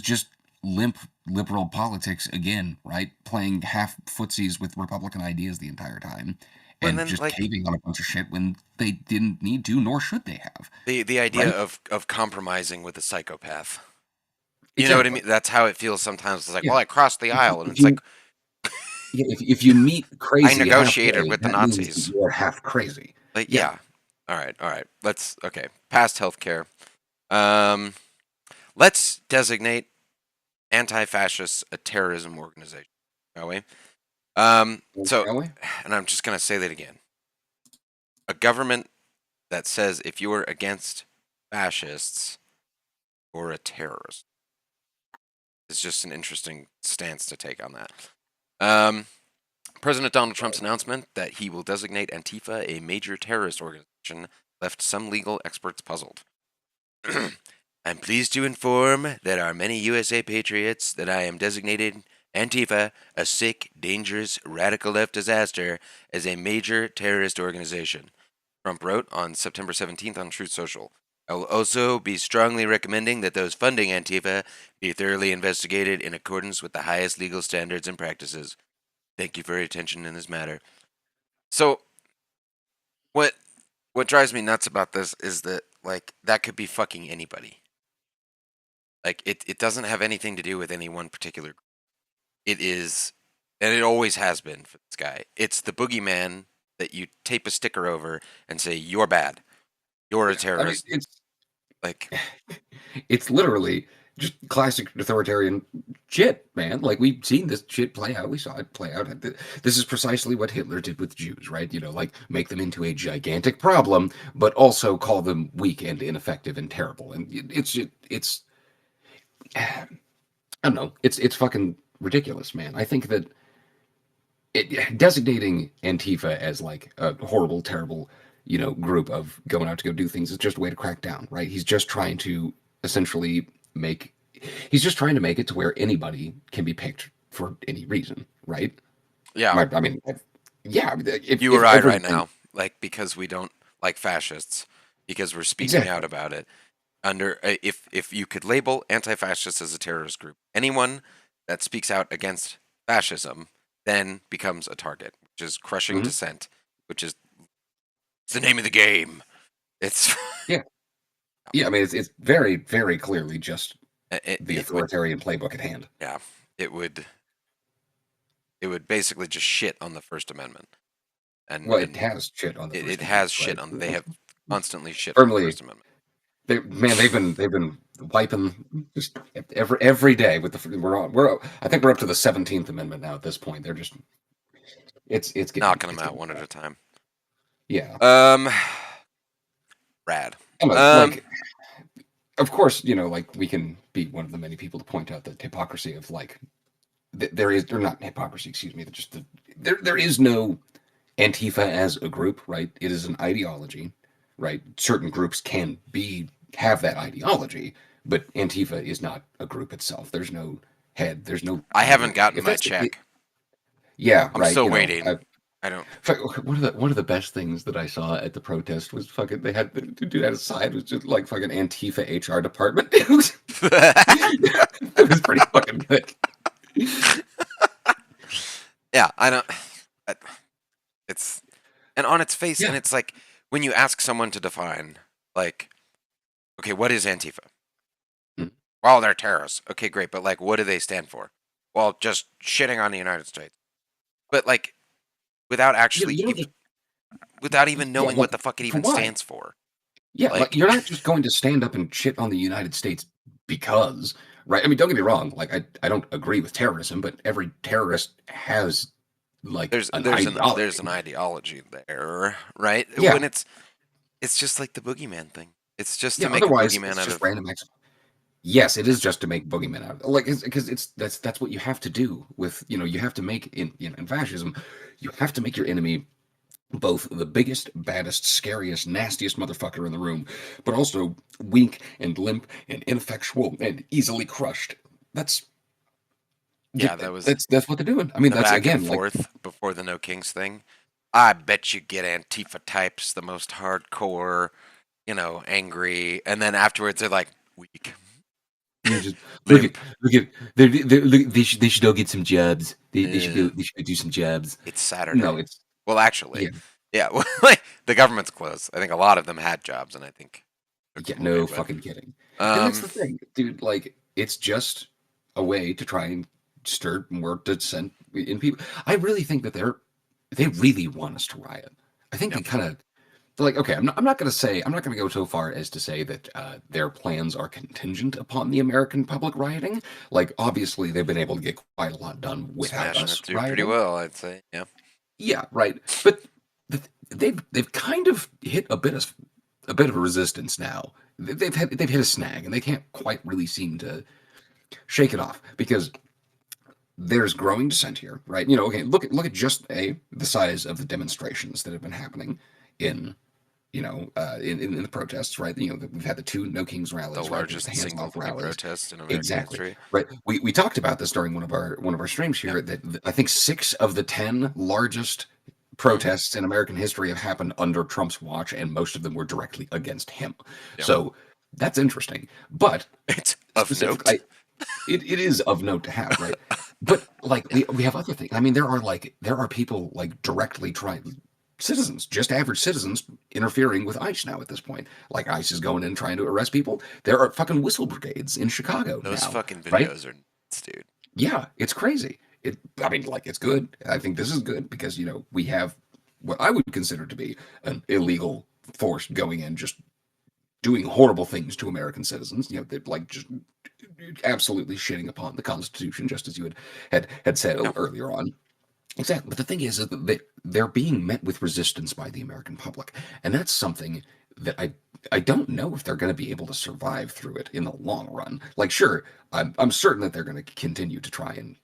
just limp liberal politics again, right? Playing half footsies with Republican ideas the entire time, and
then,
just
like,
caving on a bunch of shit when they didn't need to, nor should they have.
the idea
Right?
of compromising with a psychopath. You
Exactly.
know what I mean? That's how it feels sometimes. It's like,
Yeah.
well, I crossed the aisle, and
If
it's
you-
like,
Yeah, if you meet crazy,
I negotiated
halfway,
with the
that means that
Nazis.
you're half crazy.
Like, yeah. All right. Okay. Past healthcare. Let's designate anti-fascists a terrorism organization, shall we? So,
Shall we?
and I'm just gonna say that again. A government that says if you are against fascists, you're a terrorist. It's just an interesting stance to take on that. President Donald Trump's announcement that he will designate Antifa a major terrorist organization left some legal experts puzzled. I'm pleased to inform that our many USA patriots that I am designated Antifa, a sick, dangerous, radical left disaster, as a major terrorist organization, Trump wrote on September 17th on Truth Social. I will also be strongly recommending that those funding Antifa be thoroughly investigated in accordance with the highest legal standards and practices. Thank you for your attention in this matter. So, what drives me nuts about this is that, like, that could be fucking anybody. Like, it doesn't have anything to do with any one particular group. It is, and it always has been for this guy. It's the boogeyman that you tape a sticker over and say, you're bad. You're a terrorist.
I mean,
Like,
it's literally just classic authoritarian shit, man. Like, we've seen this shit play out. We saw it play out. This is precisely what Hitler did with Jews, right? Like, make them into a gigantic problem, but also call them weak and ineffective and terrible. And it's I don't know. It's fucking ridiculous, man. I think that designating Antifa as like a horrible, terrible, group of going out to go do things is just a way to crack down, right? He's just trying to essentially he's just trying to make it to where anybody can be picked for any reason, right?
yeah.
I mean, yeah. If
You or I right
everything-
now, like, because we don't like fascists, because we're speaking out about it. Under if you could label anti-fascists as a terrorist group, anyone that speaks out against fascism then becomes a target, which is crushing dissent, which is the name of the game. It's
yeah. I mean, it's very, very clearly just the authoritarian playbook at hand.
Yeah, it would basically just shit on the First Amendment. And
well, it has shit on the First
it
Amendment,
has shit
right?
on. They have constantly shit on the First Amendment.
They've been wiping just every day with the I think we're up to the 17th Amendment now at this point. They're just it's getting,
knocking them out one at a time.
Yeah.
Rad.
Like, of course, like, we can be one of the many people to point out the hypocrisy of, like, there is, or not hypocrisy, excuse me, just there is no Antifa as a group, right? It is an ideology, right? Certain groups can have that ideology, but Antifa is not a group itself. There's no head. There's no.
I haven't gotten my check.
Yeah,
I'm
right.
still waiting. I don't.
One of the best things that I saw at the protest was fucking. They had the dude had a sign was just like fucking Antifa HR department. It was pretty fucking good.
Yeah, I don't. It's and on its face,
Yeah.
and it's like when you ask someone to define, like, okay, what is Antifa?
Mm.
Well, they're terrorists. Okay, great, but like, what do they stand for? Well, just shitting on the United States. But like, without actually,
You don't just
without even
yeah,
knowing
like
what the fuck it
for
even
why?
stands for.
Yeah, like
Like,
you're not just going to stand up and shit on the United States because, right? I mean, don't get me wrong. Like, I don't agree with terrorism, but every terrorist has like an
there's an
ideology.
ideology there, right?
Yeah,
When it's just like the boogeyman thing. It's just to
yeah.
make a
Otherwise,
boogeyman
it's
out
just
of.
random acts. Yes, it
Yeah.
is just to make boogeymen out of like because that's what you have to do with you have to make in fascism, you have to make your enemy both the biggest, baddest, scariest, nastiest motherfucker in the room, but also weak and limp and ineffectual and easily crushed. That's
Yeah, that was
that's what they're doing. I mean,
the
that's
back and
again like
forth before the No Kings thing. I bet you get Antifa types, the most hardcore, angry, and then afterwards they're like weak,
you just
limp.
look at they should all get some jobs. They should
Uh,
go they should go do some jobs.
it's
No,
Saturday.
it's
Well, actually,
yeah
yeah. Well, like, the government's closed. I think a lot of them had jobs, and I think took
yeah
them away.
no
But
fucking kidding. And that's
um,
the thing, dude. Like it's just a way to try and stir more dissent in people. I really think that they really want us to riot. I think
yeah,
they kind of like okay. I'm not going to say I'm not going to go so far as to say that their plans are contingent upon the American public rioting. Like obviously they've been able to get quite a lot done without
smashing it
us
through pretty
rioting.
well, I'd say. Yeah,
Yeah, right. But they've kind of hit a bit of a resistance now. They've hit a snag and they can't quite really seem to shake it off because there's growing dissent here, right? Okay, look at just the size of the demonstrations that have been happening in in the protests, right? We've had the two No Kings
the
rallies, right? There's the
largest
hands
single
off
day
rallies,
protest in American
exactly,
history.
right? We talked about this during one of our streams
Yep.
here that I think 6 of the 10 largest
Mhm.
protests in American history have happened under Trump's watch, and most of them were directly against him.
Yep.
So that's interesting, but
It's of note.
specifically, it is of note to have, right? But like we have other things. I mean, there are people like directly trying citizens, just average citizens interfering with ICE now at this point. Like ICE is going in trying to arrest people. There are fucking whistle brigades in Chicago
Those
now,
fucking
right?
videos are nuts, dude.
Yeah, it's crazy. I mean, like it's good. I think this is good because we have what I would consider to be an illegal force going in just doing horrible things to American citizens. They're like just absolutely shitting upon the Constitution, just as you had said
Yeah.
earlier on. Exactly. But the thing is that they're being met with resistance by the American public, and that's something that I don't know if they're going to be able to survive through it in the long run. Like, sure, I'm certain that they're going to continue to try and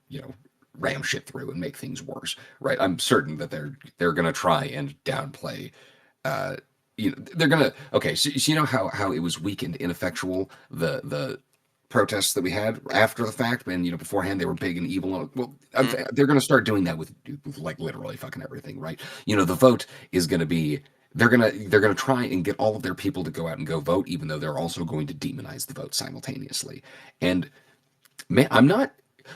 ram shit through and make things worse, right? I'm certain that they're going to try and downplay uh, they're gonna okay. So you know how it was weak and ineffectual the protests that we had after the fact, and beforehand they were big and evil. Well,
Mhm.
they're gonna start doing that with like literally fucking everything, right? The vote is gonna be. They're gonna try and get all of their people to go out and go vote, even though they're also going to demonize the vote simultaneously. And man, I'm not.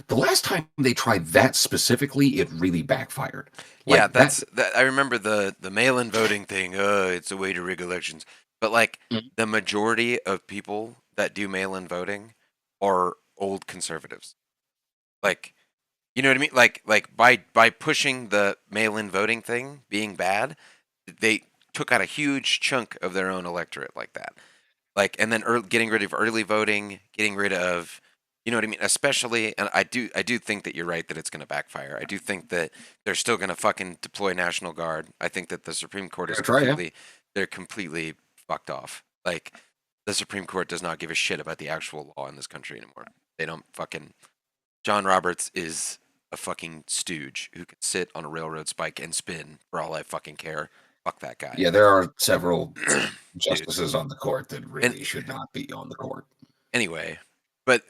The last time they tried that specifically, it really backfired.
Yeah,
Like that.
that's that. I remember the mail-in voting thing. It's a way to rig elections. But like the majority of people that do mail-in voting are old conservatives. Like, you know what I mean? Like by pushing the mail-in voting thing being bad, they took out a huge chunk of their own electorate like that. Like, and then getting rid of early voting, getting rid of, you know what I mean? Especially, and I do think that you're right that it's going to backfire. I do think that they're still going to fucking deploy National Guard. I think that the Supreme Court is
Gonna try, yeah.
they're completely fucked off. Like, the Supreme Court does not give a shit about the actual law in this country anymore. They don't fucking. John Roberts is a fucking stooge who can sit on a railroad spike and spin for all I fucking care. Fuck that guy.
Yeah, there are several
Dude.
justices on the court that
And
really should not be on the court.
anyway, but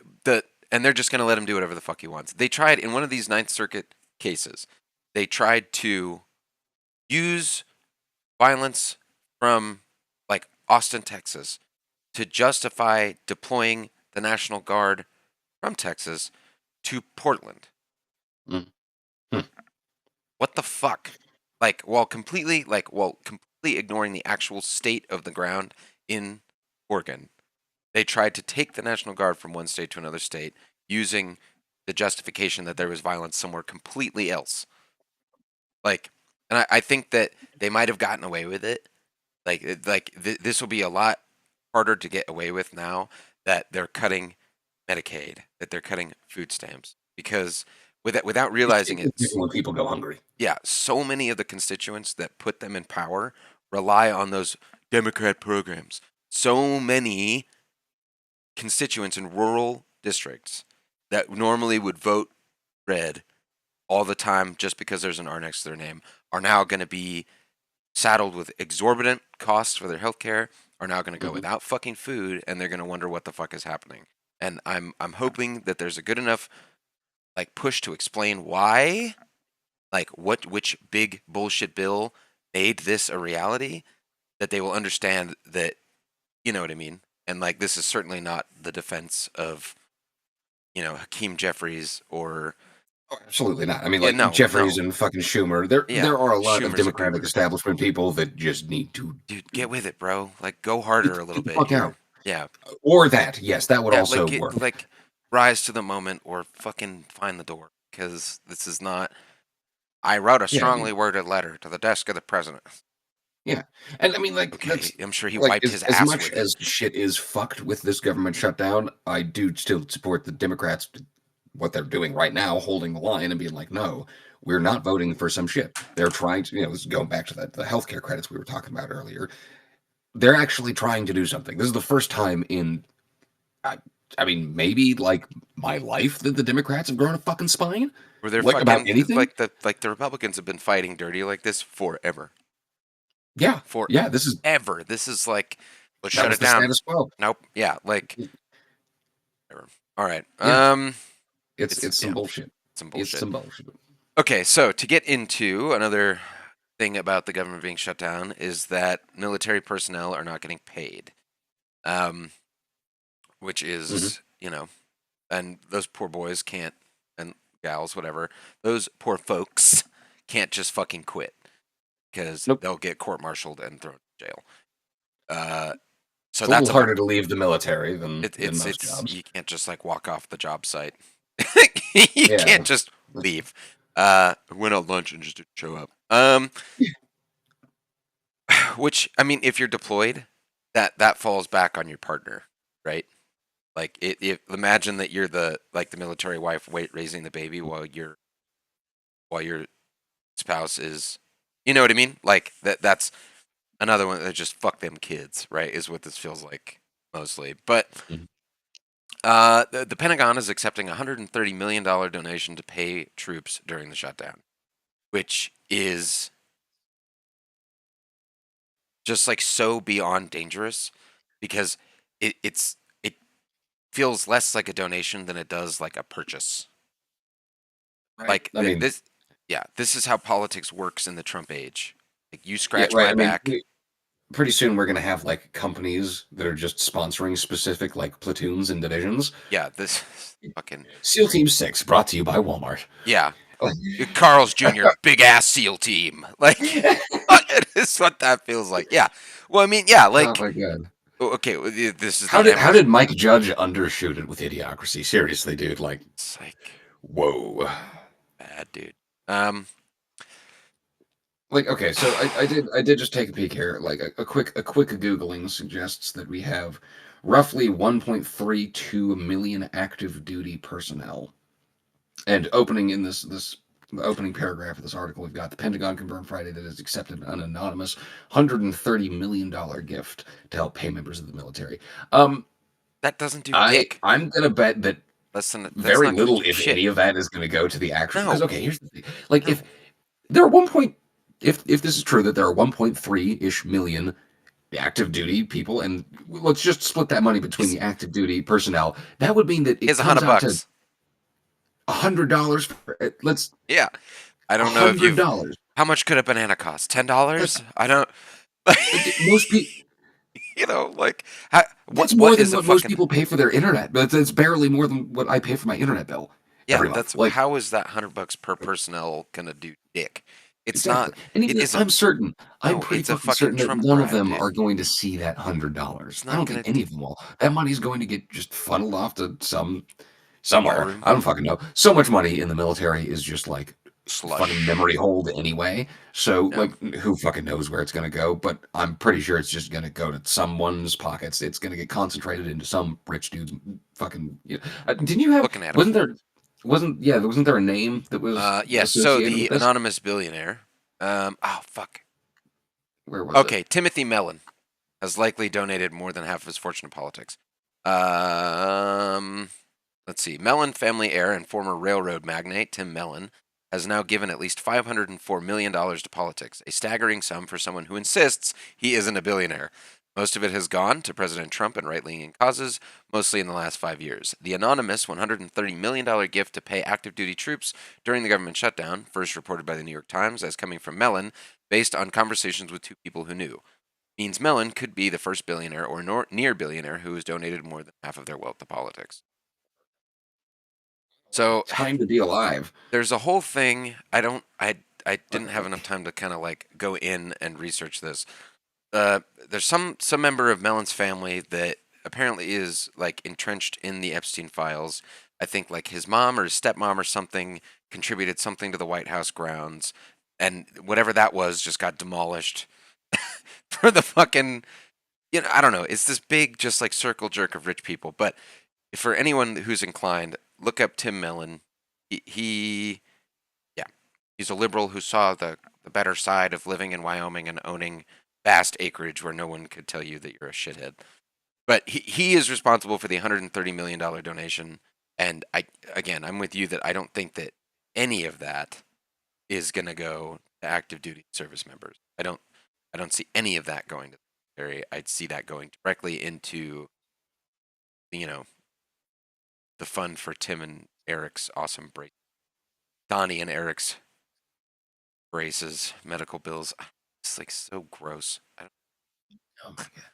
and they're just going to let him do whatever the fuck he wants. They tried in one of these Ninth Circuit cases. They tried to use violence from like Austin, Texas, to justify deploying the National Guard from Texas to Portland.
Mm. Hmm.
What the fuck? While completely ignoring the actual state of the ground in Oregon. they tried to take the National Guard from one state to another state using the justification that there was violence somewhere completely else. Like, and I think that they might have gotten away with it. This will be a lot harder to get away with now that they're cutting Medicaid, that they're cutting food stamps, because without realizing it,
when people go hungry.
yeah, so many of the constituents that put them in power rely on those Democrat programs. So many constituents in rural districts that normally would vote red all the time just because there's an R next to their name are now going to be saddled with exorbitant costs for their health care, are now going to go without fucking food, and they're going to wonder what the fuck is happening. And I'm hoping that there's a good enough like push to explain why, like which big bullshit bill made this a reality, that they will understand that, you know what I mean? And like this is certainly not the defense of, Hakeem Jeffries or
Oh, absolutely not. I mean,
Yeah,
like
no,
Jeffries
no.
and fucking Schumer.
Yeah,
There are a lot
Schumer's
of
a
Democratic
goober.
establishment people that just need to
Dude, get with it, bro. Like go harder a little
get the
bit
fuck
here.
out.
Yeah.
Or that. Yes, that would
Yeah,
also
like
work.
like rise to the moment or fucking find the door, because this is not. I wrote a
Yeah, I
strongly
mean,
worded letter to the desk of the president.
yeah. And I mean, like,
Okay,
that's
I'm sure he
like
wiped his
as
ass
much
with it.
as shit is fucked with this government shutdown, I do still support the Democrats, what they're doing right now, holding the line and being like, no, we're not voting for some shit. They're trying to, this is going back to the healthcare credits we were talking about earlier. They're actually trying to do something. This is the first time in, I, I mean, maybe like my life that the Democrats have grown a fucking spine.
Where they're
Like about
fucking
anything.
the Republicans have been fighting dirty like this forever.
Yeah.
Forever.
Yeah. This is,
This is like, let's
that
shut
was
it
the
down.
status quo.
Nope. Yeah, like whatever. All right.
Yeah. It's some bullshit.
Some
It's
bullshit.
some bullshit.
Okay, so to get into another thing about the government being shut down is that military personnel are not getting paid, which is, and those poor boys can't, and gals, whatever, those poor folks can't just fucking quit because
Nope.
they'll get court-martialed and thrown in jail. So
It's a
that's
little harder to leave the military than most jobs.
you can't just like walk off the job site. You
Yeah.
can't just leave. Went out lunch and just didn't show up. Which I mean, if you're deployed, that falls back on your partner, right? Like, imagine that you're the military wife raising the baby while your spouse is, you know what I mean? Like that's another one that just fuck them kids, right? Is what this feels like mostly. But
Mhm.
the Pentagon is accepting a $130 million donation to pay troops during the shutdown, which is just like so beyond dangerous because it feels less like a donation than it does like a purchase.
Right.
Like
I mean,
this is how politics works in the Trump age. Like you
yeah,
scratch
right.
my
I mean,
back.
pretty soon we're gonna have like companies that are just sponsoring specific like platoons and divisions.
Yeah, this fucking
SEAL Team 6 brought to you by Walmart.
yeah. Carl's Jr. big ass SEAL team. Like it is what that feels like. Yeah. Well, I mean, yeah, like
Oh my god.
okay, this is
How
the
how did Mike Judge undershoot it with Idiocracy? Seriously, dude. Like,
it's like
whoa.
bad, dude.
Like, okay, so I did just take a peek here. Like a quick googling suggests that we have roughly 1.32 million active duty personnel. And opening in this the opening paragraph of this article, we've got the Pentagon confirmed Friday that it has accepted an anonymous $130 million gift to help pay members of the military.
That doesn't do dick.
I'm gonna bet that
That's
very
not gonna
little,
do
if
shit.
any of that, is going to go to the actual.
No.
Because okay, here's the thing: like
No.
if there are if this is true that there are 1.3-ish million active duty people, and let's just split that money between the active duty personnel, that would mean that it
Here's
comes out to
$100.
$100 for let's
Yeah. I don't know if you
$100.
how much could a banana cost? $10? I don't
Most people.
you know, like how,
That's
what
more than
is a
what most
fucking
people pay for their internet, but it's barely more than what I pay for my internet bill
yeah,
every month.
that's
Like,
how is that $100 per personnel gonna do dick? It's
Exactly.
not.
And
It
even
isn't.
I'm certain, I'm
No,
pretty
it's a
fucking
fucking
certain that
Trump
none of
bribe,
them
dude.
are going to see that
It's
$100. I
not
don't
gonna
think any of them will. That money's going to get just funneled off to somewhere.
ballroom
I don't fucking know. So much money in the military is just like fucking
slush.
memory hold anyway. So
Yeah.
like who fucking knows where it's gonna go? But I'm pretty sure it's just gonna go to someone's pockets. It's gonna get concentrated into some rich dude's fucking. Didn't you have?
Looking at him.
Wasn't there? Wasn't there a name that was
Yes. So
associated with
the
this?
anonymous billionaire. Oh fuck.
Where was it?
Okay, Timothy Mellon has likely donated more than half of his fortune to politics. Um, let's see. Mellon family heir and former railroad magnate Tim Mellon has now given at least $504 million to politics, a staggering sum for someone who insists he isn't a billionaire. Most of it has gone to President Trump and right-leaning causes, mostly in the last 5 years. The anonymous $130 million gift to pay active duty troops during the government shutdown, first reported by the New York Times as coming from Mellon, based on conversations with two people who knew, means Mellon could be the first billionaire or near billionaire who has donated more than half of their wealth to politics. So
Time to be alive.
there's a whole thing. I didn't have enough time to kind of like go in and research this. There's some member of Mellon's family that apparently is like entrenched in the Epstein files. I think like his mom or his stepmom or something contributed something to the White House grounds, and whatever that was just got demolished for the fucking, I don't know. It's this big just like circle jerk of rich people. But for anyone who's inclined, look up Tim Mellon. He yeah, he's a liberal who saw the better side of living in Wyoming and owning vast acreage where no one could tell you that you're a shithead. But he is responsible for the $130 million donation. And I'm with you that I don't think that any of that is going to go to active duty service members. I don't see any of that going to the military. I'd see that going directly into, you know, the fund for Tim and Eric's awesome brace. Donnie and Eric's braces, medical bills. It's like so gross.
Oh my god.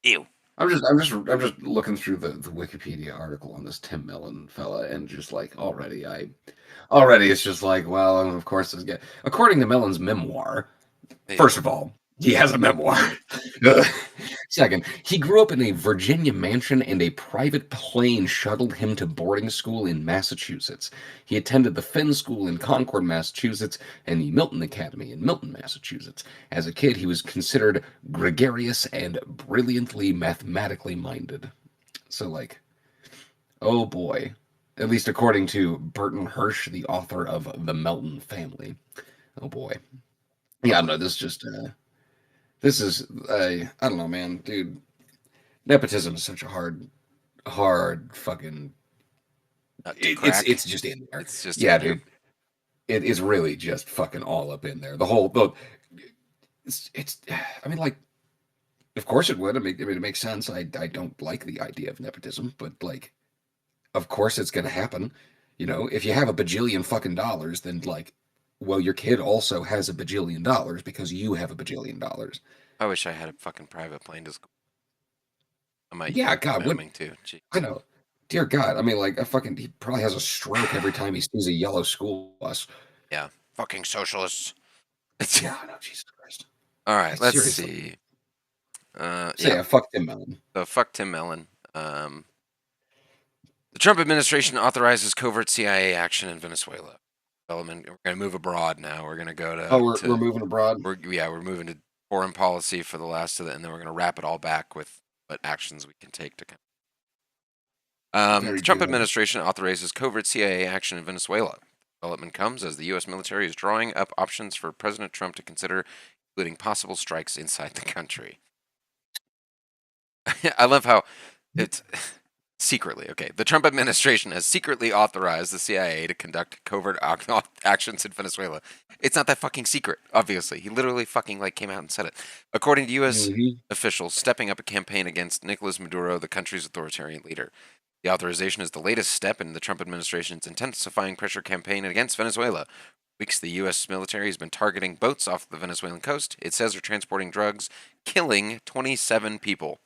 Ew.
I'm just looking through the Wikipedia article on this Tim Mellon fella, and just like already it's just like, well, of course this guy. According to Mellon's memoir, first of all, he has a memoir. Second, he grew up in a Virginia mansion, and a private plane shuttled him to boarding school in Massachusetts. He attended the Fenn School in Concord, Massachusetts, and the Milton Academy in Milton, Massachusetts. As a kid, he was considered gregarious and brilliantly mathematically minded. So, like, oh boy. At least according to Burton Hirsch, the author of The Melton Family. Oh boy. Yeah, no, this is I don't know, man, dude. Nepotism is such a hard fucking. It's just in there.
It's just
Yeah,
in there.
dude. It is really just fucking all up in there. It's. I mean, like, of course it would. I mean, it makes sense. I don't like the idea of nepotism, but like, of course it's gonna happen. If you have a bajillion fucking dollars, then like, well, your kid also has a bajillion dollars because you have a bajillion dollars.
I wish I had a fucking private plane to school. I might
Yeah,
use
God, what?
Wyoming too. Jeez.
I know. Dear God, I mean, like, he probably has a stroke every time he sees a yellow school bus.
Yeah, fucking socialists.
Yeah, I know, Jesus Christ.
All right, let's
Seriously.
see.
So
Yeah,
yeah, fuck Tim Mellon.
so fuck Tim Mellon. The Trump administration authorizes covert CIA action in Venezuela. Development. We're going to move abroad now. We're going to go to.
Oh, we're moving abroad.
We're moving to foreign policy for the last of it, and then we're going to wrap it all back with what actions we can take to.
Very
The Trump
good.
administration authorizes covert CIA action in Venezuela. Development comes as the U.S. military is drawing up options for President Trump to consider, including possible strikes inside the country. I love how it's secretly, okay, the Trump administration has secretly authorized the CIA to conduct covert actions in Venezuela. It's not that fucking secret, obviously. He literally fucking like came out and said it. According to U.S. officials, stepping up a campaign against Nicolas Maduro, the country's authoritarian leader. The authorization is the latest step in the Trump administration's intensifying pressure campaign against Venezuela. Weeks, the U.S. military has been targeting boats off the Venezuelan coast. It says they're transporting drugs, killing 27 people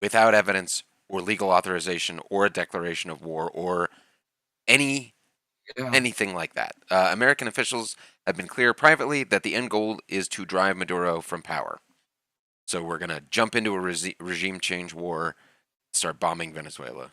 without evidence or legal authorization or a declaration of war or anything like that. American officials have been clear privately that the end goal is to drive Maduro from power. So we're going to jump into a regime change war, start bombing Venezuela.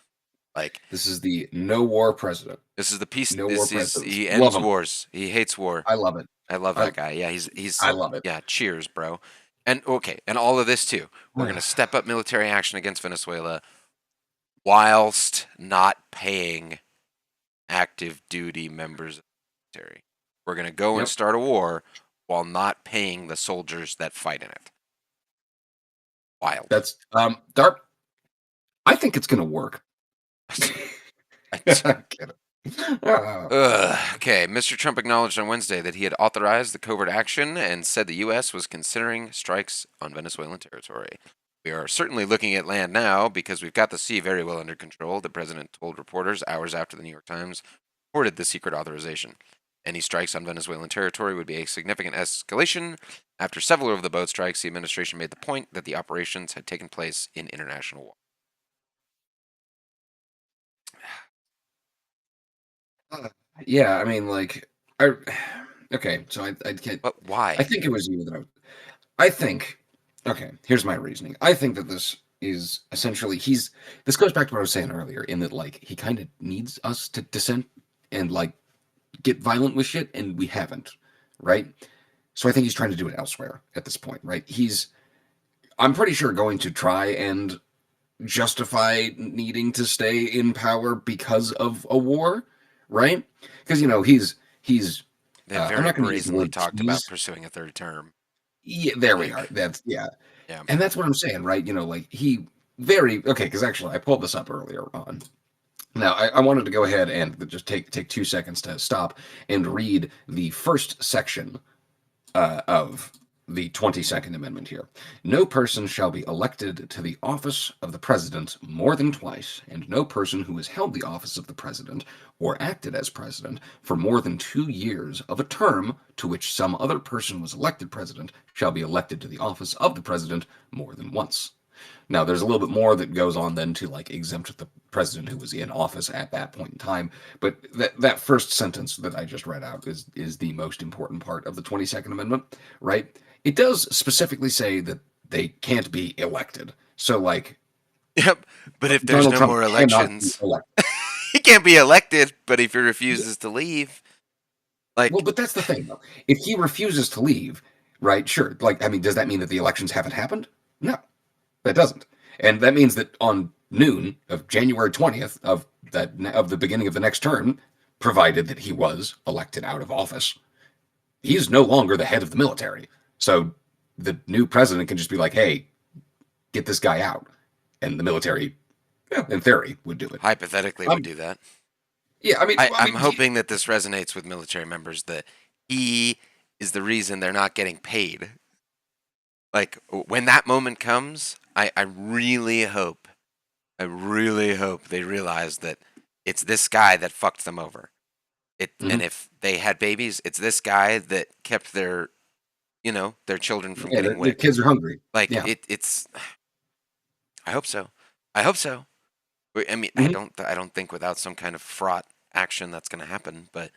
Like,
this is the no war president.
this is the peace.
No war
This is
president.
he
Love
ends
him.
wars. He hates war.
I love it.
I love that guy. Yeah, he's.
I love it.
Yeah, cheers, bro. And okay, and all of this too. We're going to step up military action against Venezuela, whilst not paying active duty members of the military. We're going to go and start a war while not paying the soldiers that fight in it. Wild.
That's Darp. I think it's gonna work.
Okay, Mr. Trump acknowledged on Wednesday that he had authorized the covert action and said the U.S. was considering strikes on Venezuelan territory. We are certainly looking at land now because we've got the sea very well under control, the president told reporters hours after the New York Times reported the secret authorization. Any strikes on Venezuelan territory would be a significant escalation. After several of the boat strikes, the administration made the point that the operations had taken place in international water.
Yeah, I mean, like, okay, so I get.
But why?
I think it was you that I think. Okay, here's my reasoning. I think that this is essentially this goes back to what I was saying earlier, in that like he kind of needs us to dissent and like get violent with shit, and we haven't, right? So I think he's trying to do it elsewhere at this point, right? I'm pretty sure, going to try and justify needing to stay in power because of a war, right? Because
They
I'm
very
not going to use the
brazenly
word
talked about
tease.
pursuing a third term.
Yeah, there we are. That's
Yeah.
and that's what I'm saying, right? Like he very okay. Because actually, I pulled this up earlier on. Now, I wanted to go ahead and just take 2 seconds to stop and read the first section of the 22nd Amendment here. No person shall be elected to the office of the president more than twice, and no person who has held the office of the president or acted as president for more than 2 years of a term to which some other person was elected president shall be elected to the office of the president more than once. Now, there's a little bit more that goes on then to like exempt the president who was in office at that point in time. But that first sentence that I just read out is the most important part of the 22nd Amendment, right? It does specifically say that they can't be elected. So like,
yep. But if there's
Donald
no
Trump
more
cannot
elections,
be elected.
he can't be elected. But if he refuses to leave, like,
Well, but that's the thing though. If he refuses to leave, right? Sure. Like, I mean, does that mean that the elections haven't happened? No. That doesn't. And that means that on noon of January 20th of the beginning of the next term, provided that he was elected out of office, he's no longer the head of the military. So the new president can just be like, hey, get this guy out. And the military, in theory, would do it.
hypothetically would do that.
Yeah, I mean,
I'm hoping that this resonates with military members, that he is the reason they're not getting paid. Like, when that moment comes, I really hope they realize that it's this guy that fucked them over. And if they had babies, it's this guy that kept their children from getting
the kids are hungry.
Like,
yeah.
it's. I hope so. I mean, I don't think without some kind of fraught action that's going to happen. But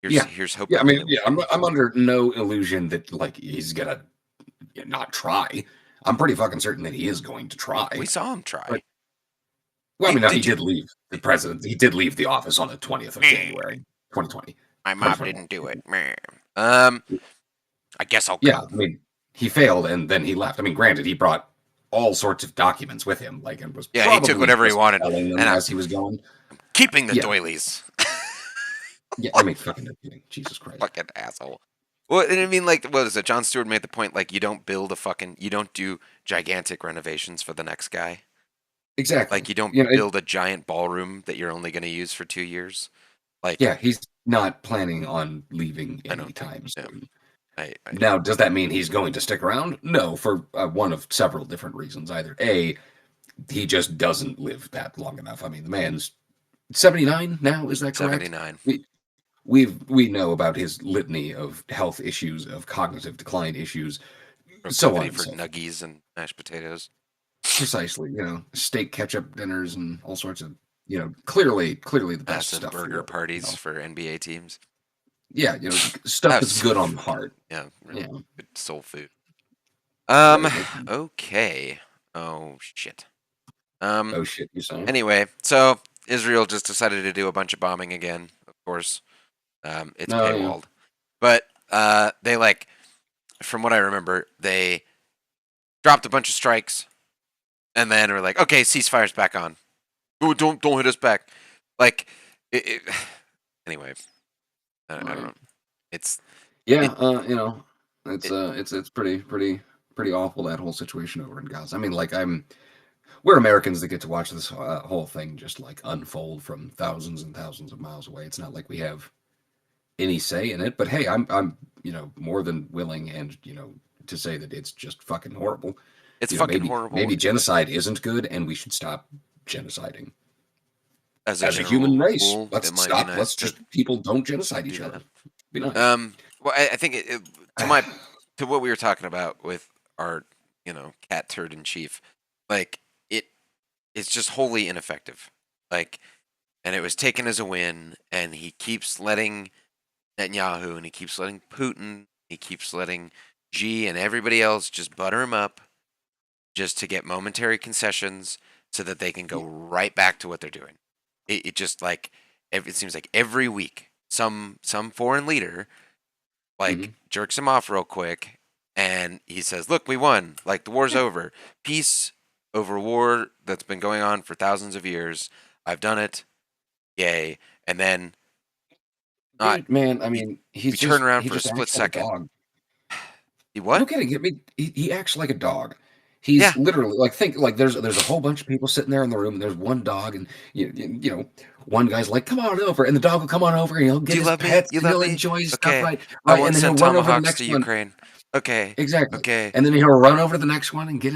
here's hoping.
Yeah, I mean, I'm under no illusion that like he's gonna not try. I'm pretty fucking certain that he is going to try.
We saw him try.
But, well, I mean, he did leave the president. He did leave the office on the 20th of January, 2020.
My mom didn't do it. I guess I'll go.
Yeah, I mean, he failed and then he left. I mean, granted, he brought all sorts of documents with him, like, and was
he took whatever he wanted,
and as he was going,
keeping the doilies.
Yeah, I mean, fucking Jesus Christ,
fucking asshole. Well, and I mean, like, what is it? John Stewart made the point, like, you don't do gigantic renovations for the next guy.
Exactly.
Like, you don't build a giant ballroom that you're only going to use for 2 years. Like,
yeah, he's not planning on leaving anytime soon.
Now,
does that mean he's going to stick around? No, for one of several different reasons. Either A, he just doesn't live that long enough. I mean, the man's 79 now. Is that correct?
79.
We know about his litany of health issues, of cognitive decline issues, so on.
For nuggies and mashed potatoes.
Precisely, steak ketchup dinners and all sorts of, clearly the best
Massive
stuff.
burger parties for NBA teams.
Yeah, stuff that's
That's
good on the heart.
yeah, really
Yeah,
good soul food.
right.
Okay. Oh shit.
Oh shit, you saying?
Anyway, so Israel just decided to do a bunch of bombing again. Of course, it's
No, yeah.
paywalled, but they like, from what I remember, they dropped a bunch of strikes, and then were like, okay, ceasefire's back on. Oh, don't hit us back. Like, it anyway, I don't know. It's
Yeah,
it,
it's
it
it's pretty awful, that whole situation over in Gaza. I mean, like we're Americans that get to watch this whole thing just like unfold from thousands and thousands of miles away. It's not like we have any say in it, but hey, I'm more than willing and to say that it's just fucking horrible.
it's fucking
Maybe
horrible
genocide isn't good, and we should stop genociding
as a
as a
general
human race.
rule. It
Let's
might be
stop.
nice
Let's
to
just people don't genocide
do
each other.
that.
Be nice.
Well, I think to what we were talking about with our cat turd in chief, like it's just wholly ineffective. Like, and it was taken as a win, and he keeps letting Netanyahu and he keeps letting Putin, he keeps letting G and everybody else just butter him up just to get momentary concessions so that they can go right back to what they're doing. It just like it seems like every week some foreign leader like jerks him off real quick and he says, "Look, we won. Like the war's over. Peace over war that's been going on for thousands of years. I've done it. Yay." And then
Dude, man, I
he,
mean,
we turn around
he
for a
just
split
acts like a
second.
dog.
He
No
what?
kidding. I mean, he acts like a dog. He's
Yeah.
literally like think like there's a whole bunch of people sitting there in the room, and there's one dog, and one guy's like, "Come on over," and the dog will come on over, and he'll
Do
get
you
his
love me?
pets,
You
and
love
he'll
me?
enjoy his stuff,
Okay.
right,
I
right,
won't
and then he'll
send
run over to the
tomahawks to
next one.
Ukraine. Okay.
Exactly.
Okay.
And then he'll run over to the next one and get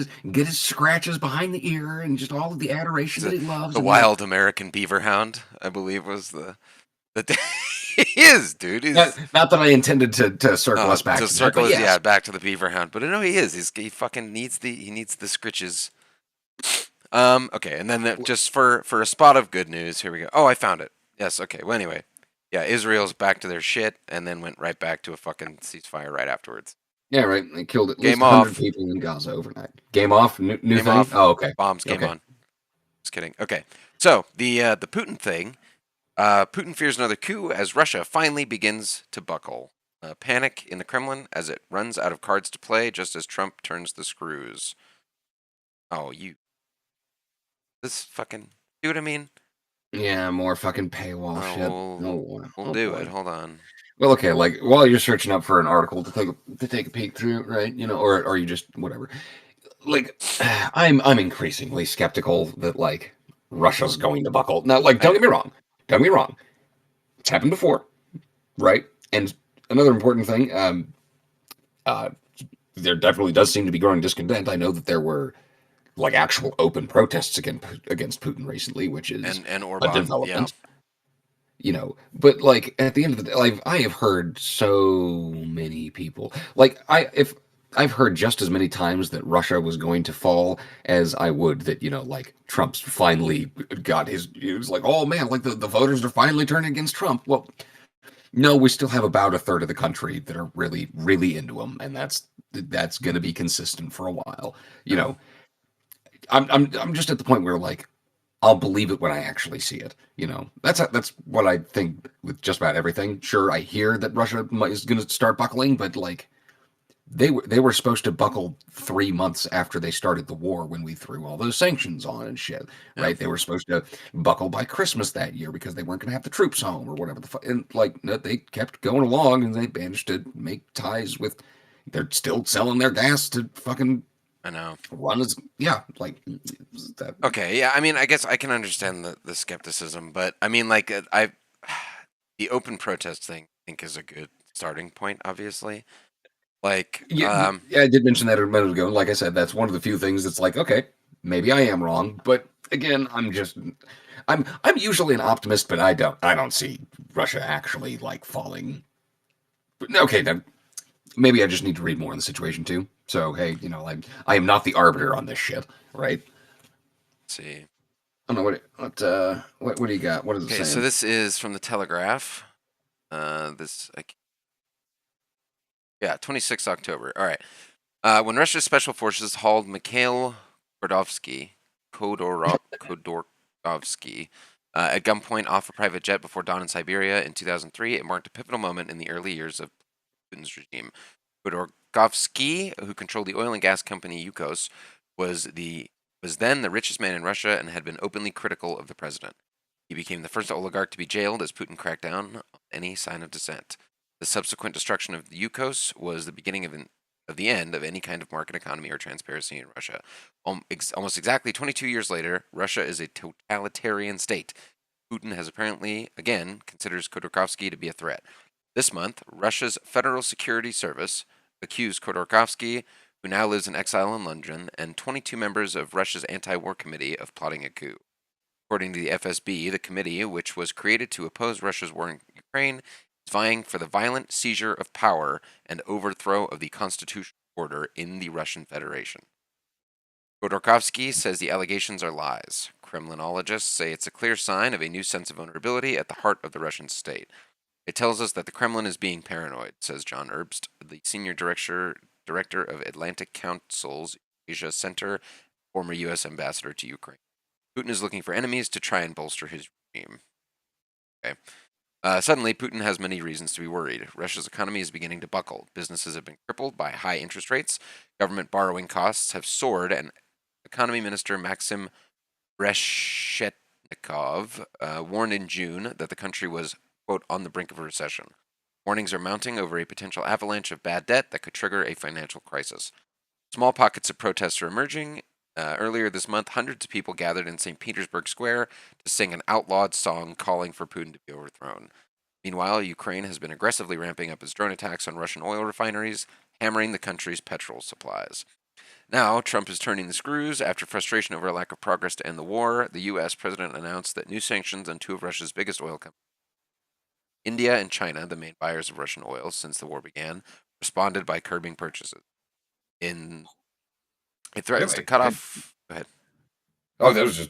his scratches behind the ear and just all of the adoration that he loves.
The
And then
wild American beaver hound, I believe, was the he is, dude.
not that I intended to circle us back
To
to that,
circle
but
is
yes.
back to the beaver hound, but no, he is. He fucking needs the scritches. Okay, and then just for a spot of good news, here we go. Oh, I found it. Yes. Okay. Well, anyway, yeah, Israel's back to their shit, and then went right back to a fucking ceasefire right afterwards.
Yeah, right. They killed at least
Game
100
off.
people in Gaza overnight. Game off. New
Game
thing.
off.
Oh, okay.
Bombs. Game
Okay.
on. Just kidding. Okay. So the Putin thing. Putin fears another coup as Russia finally begins to buckle. Panic in the Kremlin as it runs out of cards to play just as Trump turns the screws. Oh, this fucking. See what I mean?
Yeah, more fucking paywall
Oh,
shit.
we'll do it. Hold on.
Well, okay. Like while you're searching up for an article to take a peek through, right? Or you just whatever. Like, I'm increasingly skeptical that like Russia's going to buckle. Now, like, don't get me wrong. Don't get me wrong. It's happened before, right? And another important thing, there definitely does seem to be growing discontent. I know that there were like actual open protests against Putin recently, which is
and
a
Orban,
development. But like at the end of the day, like I have heard so many people like I've heard just as many times that Russia was going to fall as I would that like Trump's finally got he was like, oh man, like the voters are finally turning against Trump. Well, no, we still have about a third of the country that are really really into him, and that's going to be consistent for a while. I'm just at the point where like I'll believe it when I actually see it. That's what I think with just about everything. Sure, I hear that Russia is going to start buckling, but like they were supposed to buckle 3 months after they started the war when we threw all those sanctions on and shit, right?
Yeah.
They were supposed to buckle by Christmas that year because they weren't going to have the troops home or whatever the fuck. And like no, they kept going along and they managed to make ties with. They're still selling their gas to fucking.
I know.
Run is like that.
Okay, yeah. I mean, I guess I can understand the skepticism, but I mean, like, the open protest thing, I think, is a good starting point. Obviously, like,
Yeah, I did mention that a minute ago. Like I said, that's one of the few things that's like, okay, maybe I am wrong, but again, I'm usually an optimist, but I don't see Russia actually like falling. But okay, then maybe I just need to read more on the situation too. So hey, I am not the arbiter on this shit, right?
let's see.
I don't know what do you got? What is it
Okay,
saying?
so this is from the Telegraph. This, yeah, 26 October. All right. When Russia's special forces hauled Mikhail Khodorkovsky at gunpoint off a private jet before dawn in Siberia in 2003, it marked a pivotal moment in the early years of Putin's regime. Khodorkovsky, who controlled the oil and gas company Yukos, was then the richest man in Russia and had been openly critical of the president. He became the first oligarch to be jailed as Putin cracked down on any sign of dissent. The subsequent destruction of the Yukos was the beginning of the end of any kind of market economy or transparency in Russia. Almost exactly 22 years later, Russia is a totalitarian state. Putin has apparently, again, considers Khodorkovsky to be a threat. This month, Russia's Federal Security Service accused Khodorkovsky, who now lives in exile in London, and 22 members of Russia's anti-war committee of plotting a coup. According to the FSB, the committee, which was created to oppose Russia's war in Ukraine, is vying for the violent seizure of power and overthrow of the constitutional order in the Russian Federation. Khodorkovsky says the allegations are lies. Kremlinologists say it's a clear sign of a new sense of vulnerability at the heart of the Russian state. It tells us that the Kremlin is being paranoid, says John Herbst, the senior director of Atlantic Council's Asia Center, former U.S. ambassador to Ukraine. Putin is looking for enemies to try and bolster his regime. Okay. Suddenly, Putin has many reasons to be worried. Russia's economy is beginning to buckle. Businesses have been crippled by high interest rates. Government borrowing costs have soared, and Economy Minister Maxim Reshetnikov warned in June that the country was, quote, on the brink of a recession. Warnings are mounting over a potential avalanche of bad debt that could trigger a financial crisis. Small pockets of protests are emerging. Earlier this month, hundreds of people gathered in St. Petersburg Square to sing an outlawed song calling for Putin to be overthrown. Meanwhile, Ukraine has been aggressively ramping up its drone attacks on Russian oil refineries, hammering the country's petrol supplies. Now, Trump is turning the screws. After frustration over a lack of progress to end the war, the U.S. president announced that new sanctions on two of Russia's biggest oil companies, India and China, the main buyers of Russian oil since the war began, responded by curbing purchases. It threatens to cut off. Go ahead.
Oh, that was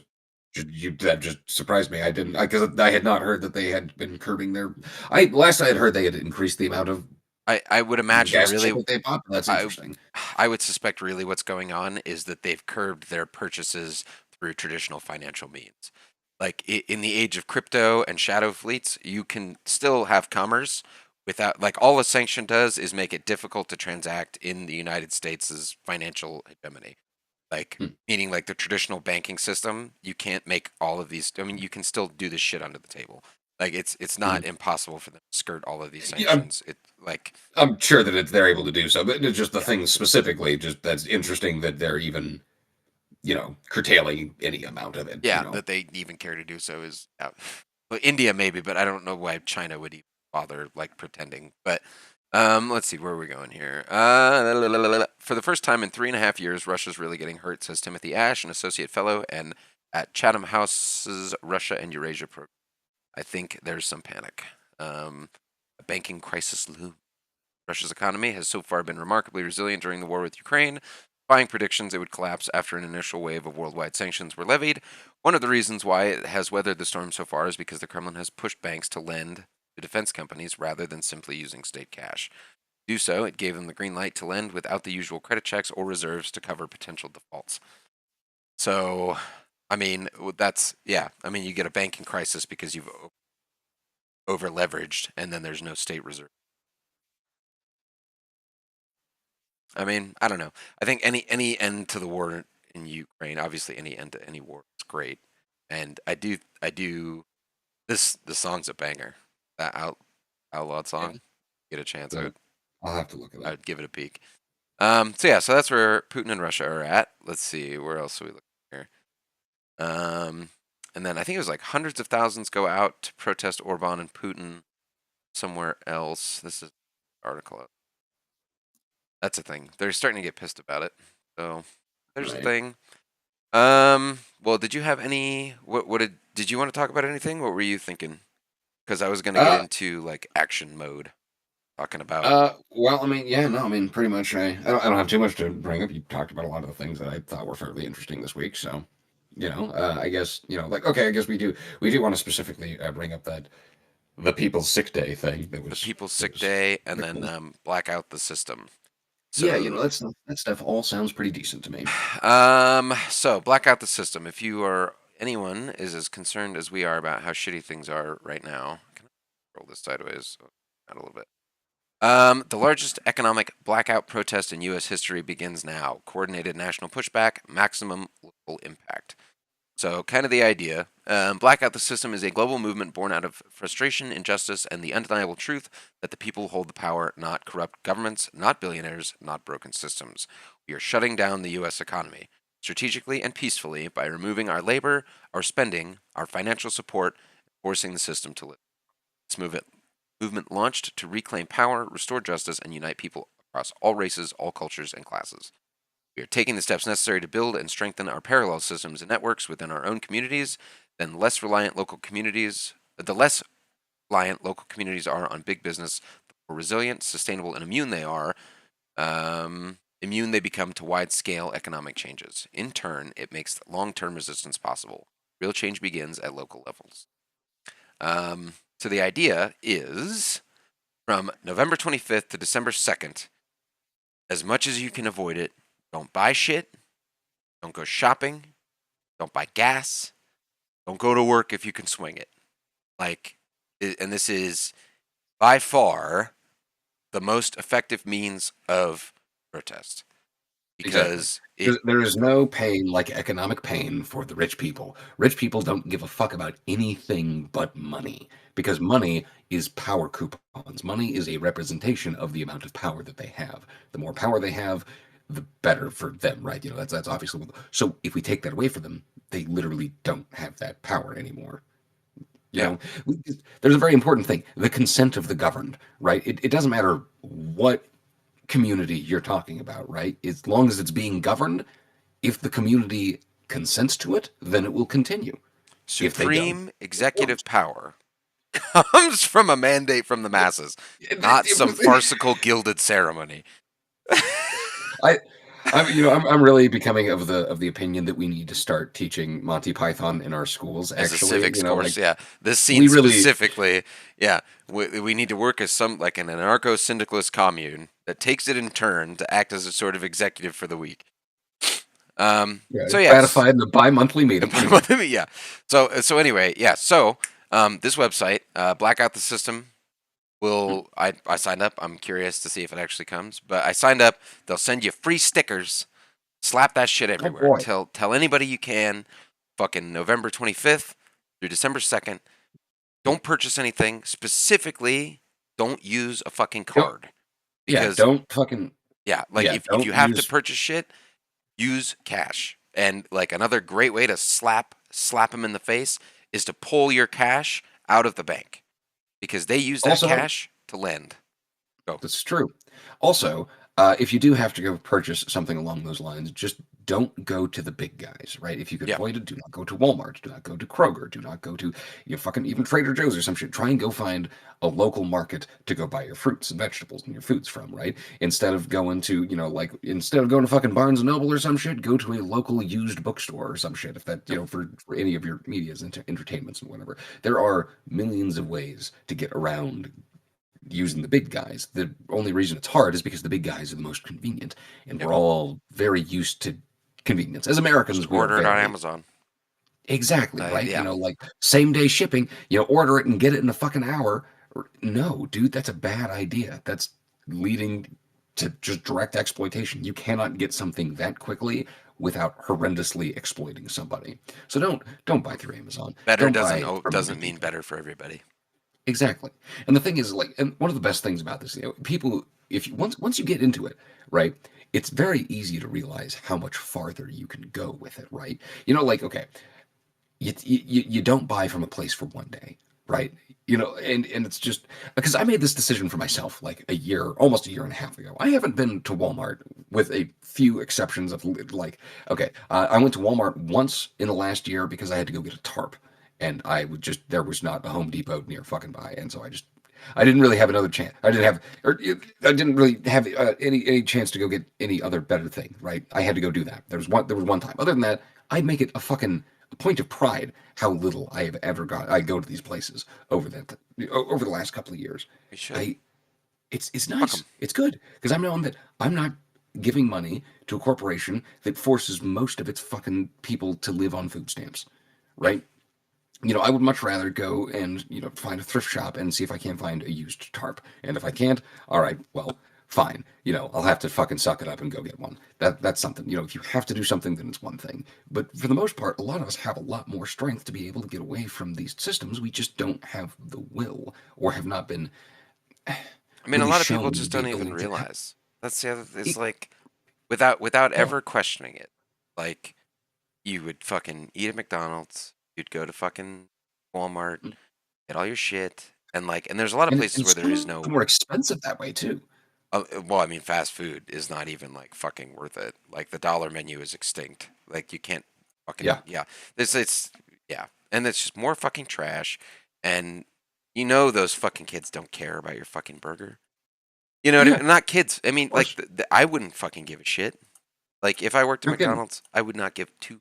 that just surprised me. I didn't, because I had not heard that they had been curbing their. Last I had heard they had increased the amount of.
I would imagine
gas
really.
that they bought. That's interesting.
I would suspect really what's going on is that they've curbed their purchases through traditional financial means. Like in the age of crypto and shadow fleets, you can still have commerce without, like, all a sanction does is make it difficult to transact in the United States' financial hegemony. Like, meaning like the traditional banking system, you can't make all of these. I mean, you can still do this shit under the table. Like, it's not impossible for them to skirt all of these sanctions.
I'm sure that they're able to do so, but it's just the thing specifically, just that's interesting that they're even, curtailing any amount of it.
Yeah, that they even care to do so is well, India maybe, but I don't know why China would even bother like pretending. But let's see, where are we going here? For the first time in 3.5 years, Russia's really getting hurt, says Timothy Ash, an associate fellow and at Chatham House's Russia and Eurasia program. I think there's some panic. A banking crisis looms. Russia's economy has so far been remarkably resilient during the war with Ukraine, defying predictions it would collapse after an initial wave of worldwide sanctions were levied. One of the reasons why it has weathered the storm so far is because the Kremlin has pushed banks to lend to defense companies rather than simply using state cash. To do so, it gave them the green light to lend without the usual credit checks or reserves to cover potential defaults. So, I mean, that's, yeah, I mean, you get a banking crisis because you've over leveraged and then there's no state reserve. I mean, I don't know. I think any end to the war in Ukraine, obviously any end to any war is great. And I do the song's a banger. That outlawed song. Get a chance.
I'll have to look at it.
I'd give it a peek. So that's where Putin and Russia are at. Let's see, where else are we looking here? And then I think it was like hundreds of thousands go out to protest Orban and Putin somewhere else. This is an article. That's a thing. They're starting to get pissed about it. So there's a thing. Well, did you have any? What did you want to talk about anything? What were you thinking? Because I was gonna get into like action mode, talking about.
Well, I mean, yeah, no, I mean, pretty much. I don't have too much to bring up. You talked about a lot of the things that I thought were fairly interesting this week. So, I guess like, okay, I guess we do want to specifically bring up that the people's sick day thing.
The people's sick day, and then black out the system. So,
yeah, that stuff all sounds pretty decent to me.
So black out the system. If anyone is as concerned as we are about how shitty things are right now, can I roll this sideways? Out a little bit. The largest economic blackout protest in U.S. history begins now. Coordinated national pushback, maximum local impact. So, kind of the idea. Blackout the system is a global movement born out of frustration, injustice, and the undeniable truth that the people hold the power, not corrupt governments, not billionaires, not broken systems. We are shutting down the U.S. economy, strategically and peacefully, by removing our labor, our spending, our financial support, forcing the system to live. This movement launched to reclaim power, restore justice, and unite people across all races, all cultures, and classes. We are taking the steps necessary to build and strengthen our parallel systems and networks within our own communities. The less reliant local communities are on big business, the more resilient, sustainable, and immune they are. Immune they become to wide-scale economic changes. In turn, it makes long-term resistance possible. Real change begins at local levels. So the idea is, from November 25th to December 2nd, as much as you can avoid it, don't buy shit, don't go shopping, don't buy gas, don't go to work if you can swing it. And this is by far the most effective means of protest. Because
there is no pain like economic pain for the rich people. Rich people don't give a fuck about anything but money, because money is power coupons. Money is a representation of the amount of power that they have. The more power they have, the better for them, right? That's obviously. So if we take that away from them, they literally don't have that power anymore. You know, there's a very important thing: the consent of the governed, right? It doesn't matter what community you're talking about, right? As long as it's being governed, if the community consents to it, then it will continue.
Supreme executive power comes from a mandate from the masses, not some farcical gilded ceremony.
I'm really becoming of the opinion that we need to start teaching Monty Python in our schools.
As
actually,
a civics course,
like,
this scene specifically, we need to work as an anarcho-syndicalist commune that takes it in turn to act as a sort of executive for the week.
Ratified in the bi-monthly meeting.
So anyway, So this website, Blackout the System. I signed up. I'm curious to see if it actually comes. But I signed up. They'll send you free stickers. Slap that shit everywhere. Tell anybody you can. Fucking November 25th through December 2nd. Don't purchase anything. Specifically, don't use a fucking card.
Because, don't fucking...
if you have to purchase shit, use cash. And another great way to slap them in the face is to pull your cash out of the bank. Because they use that cash to lend. Go.
That's true. Also, if you do have to go purchase something along those lines, just don't go to the big guys, right? If you could avoid it, do not go to Walmart, do not go to Kroger, do not go to fucking even Trader Joe's or some shit. Try and go find a local market to go buy your fruits and vegetables and your foods from, right? Instead of going to, instead of going to fucking Barnes and Noble or some shit, go to a local used bookstore or some shit. If that, for any of your media's entertainments and whatever. There are millions of ways to get around using the big guys. The only reason it's hard is because the big guys are the most convenient, and we're all very used to convenience. As Americans,
just order it on Amazon.
Exactly, right? Same day shipping, order it and get it in a fucking hour. No, dude, that's a bad idea. That's leading to just direct exploitation. You cannot get something that quickly without horrendously exploiting somebody. So don't buy through Amazon.
Better doesn't mean better for everybody.
Exactly. And the thing is, and one of the best things about this, people, once you get into it, right, it's very easy to realize how much farther you can go with it, right? Okay, you don't buy from a place for one day, right? And it's just because I made this decision for myself almost a year and a half ago. I haven't been to Walmart with a few exceptions of I went to Walmart once in the last year because I had to go get a tarp. And there was not a Home Depot near fucking by, and so I didn't really have another chance. I didn't really have any chance to go get any other better thing, right? I had to go do that. There was one time. Other than that, I'd make it a fucking point of pride how little I have ever got. I go to these places over over the last couple of years.
You should.
I it's
Fuck
nice.
'em.
It's good because I'm knowing that I'm not giving money to a corporation that forces most of its fucking people to live on food stamps, right? I would much rather go and, find a thrift shop and see if I can't find a used tarp. And if I can't, all right, well, fine. I'll have to fucking suck it up and go get one. That's something. If you have to do something, then it's one thing. But for the most part, a lot of us have a lot more strength to be able to get away from these systems. We just don't have the will or have not been
I mean, a
really
lot of people
shown
just
the
don't even
ability to have.
realize. That's the other. It's
It-
like without
yeah.
ever questioning it. Like you would fucking eat at McDonald's. You'd go to fucking Walmart, get all your shit, and there's a lot of places
And
where there is
so
no.
more expensive that way too.
Well, I mean, fast food is not even like fucking worth it. Like the dollar menu is extinct. Like you can't fucking
Yeah.
yeah. It's yeah, and it's just more fucking trash. And those fucking kids don't care about your fucking burger. You know what I
Yeah,
mean? Not kids. I mean,
of
like
course.
I wouldn't fucking give a shit. Like if I worked at
No kidding.
McDonald's, I would not give $2.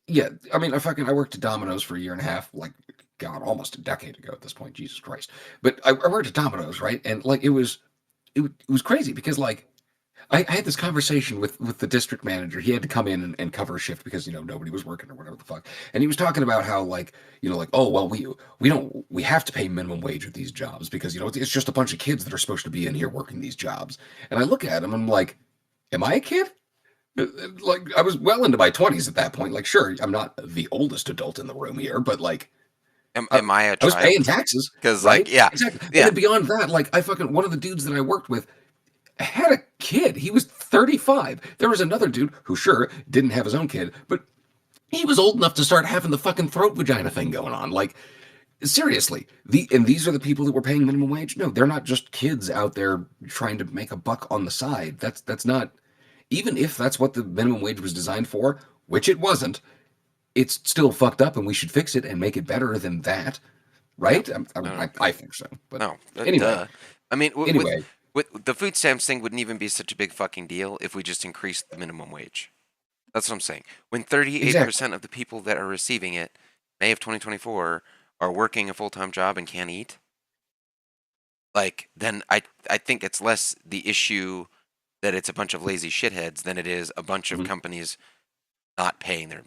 Yeah, I mean, I worked at Domino's for a year and a half, like, God, almost a decade ago at this point, Jesus Christ. But I worked at Domino's, right? And like, it was crazy because like, I had this conversation with the district manager. He had to come in and cover a shift because nobody was working or whatever the fuck. And he was talking about how like like, oh well, we have to pay minimum wage at these jobs because it's just a bunch of kids that are supposed to be in here working these jobs. And I look at him and I'm like, am I a kid? Like I was well into my 20s at that point. Like, sure, I'm not the oldest adult in the room here, but like I,
Am I a
I was paying
child?
taxes,
Because
right?
like yeah,
Exactly. And
yeah.
then beyond that, like one of the dudes that I worked with had a kid. He was 35. There was another dude who sure didn't have his own kid, but he was old enough to start having the fucking throat vagina thing going on. Like seriously, and these are the people that were paying minimum wage? No, they're not just kids out there trying to make a buck on the side. That's not, even if that's what the minimum wage was designed for, which it wasn't, it's still fucked up and we should fix it and make it better than that,
No,
right?
no,
I think so. But
no.
anyway,
Duh. I mean,
anyway,
with the food stamps thing wouldn't even be such a big fucking deal if we just increased the minimum wage. That's what I'm saying. When 38%
exactly.
of the people that are receiving it, May of 2024, are working a full-time job and can't eat, like then I think it's less the issue that it's a bunch of lazy shitheads than it is a bunch of
Mhm.
companies not paying their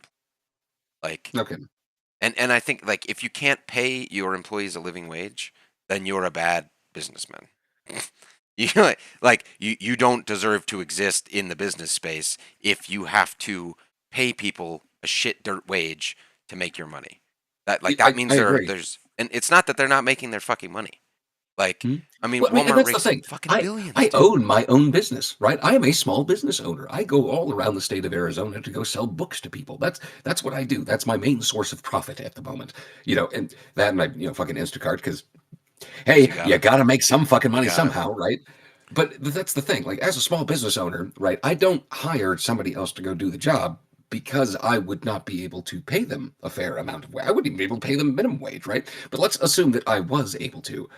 like.
Okay.
And I think like if you can't pay your employees a living wage, then you're a bad businessman. You don't deserve to exist in the business space if you have to pay people a shit dirt wage to make your money. That means
I agree.
there's and it's not that they're not making their fucking money. Like
Hmm?
I mean
Well, I mean, and
Walmart
that's the
makes
thing.
fucking
I
billions,
I
dude.
own my own business, right? I am a small business owner. I go all around the state of Arizona to go sell books to people. That's what I do. That's my main source of profit at the moment. And that and I fucking Instacart because hey,
You
you
gotta
gotta make some fucking money
gotta
somehow, right? But that's the thing. Like as a small business owner, right? I don't hire somebody else to go do the job because I would not be able to pay them a fair amount of wage. I wouldn't even be able to pay them minimum wage, right? But let's assume that I was able to.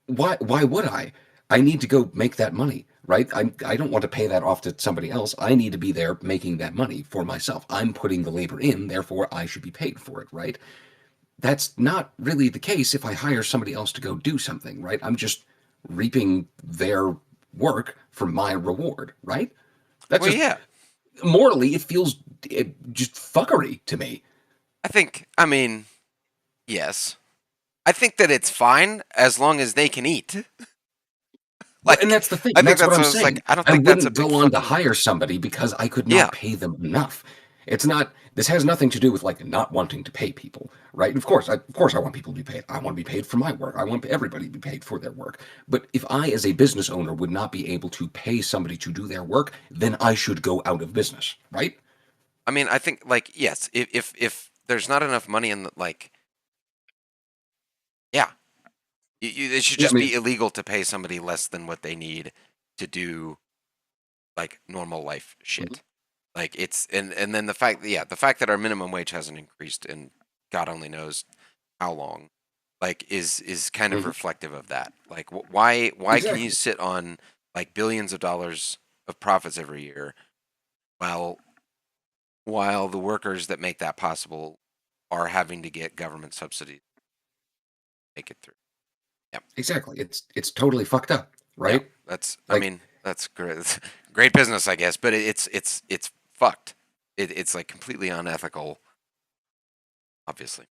Why would I need to go make that money, right? I don't want to pay that off to somebody else. I need to be there making that money for myself. I'm putting the labor in, therefore I should be paid for it, right? That's not really the case if I hire somebody else to go do something, right? I'm just reaping their work for my reward, right? That's
well
just
yeah.
morally it feels just fuckery to me.
I mean, yes. I think that it's fine as long as they can eat.
Well, and
Like
that's the thing.
I
And
think
that's what
that's
I'm
what I was
saying.
like. I don't
I
think that's a
wouldn't
big
go on to
fucking
hire somebody because I could
yeah.
not pay them enough. It's not. This has nothing to do with like not wanting to pay people, right? Of course, I want people to be paid. I want to be paid for my work. I want everybody to be paid for their work. But if I, as a business owner, would not be able to pay somebody to do their work, then I should go out of business, right?
I mean, I think like yes, if there's not enough money in the like yeah, it should
Yeah, I
just
mean,
be illegal to pay somebody less than what they need to do like normal life
mhm,
shit. Like it's and then the fact that our minimum wage hasn't increased in God only knows how long, like is kind of
mhm,
reflective of that. Like why can you
exactly.
sit on like billions of dollars of profits every year while while the workers that make that possible are having to get government subsidies to make it through.
Exactly. It's totally fucked up,
Yeah,
right?
I
Like,
mean, that's great. It's great business, I guess, but it's fucked. It's like completely unethical, obviously.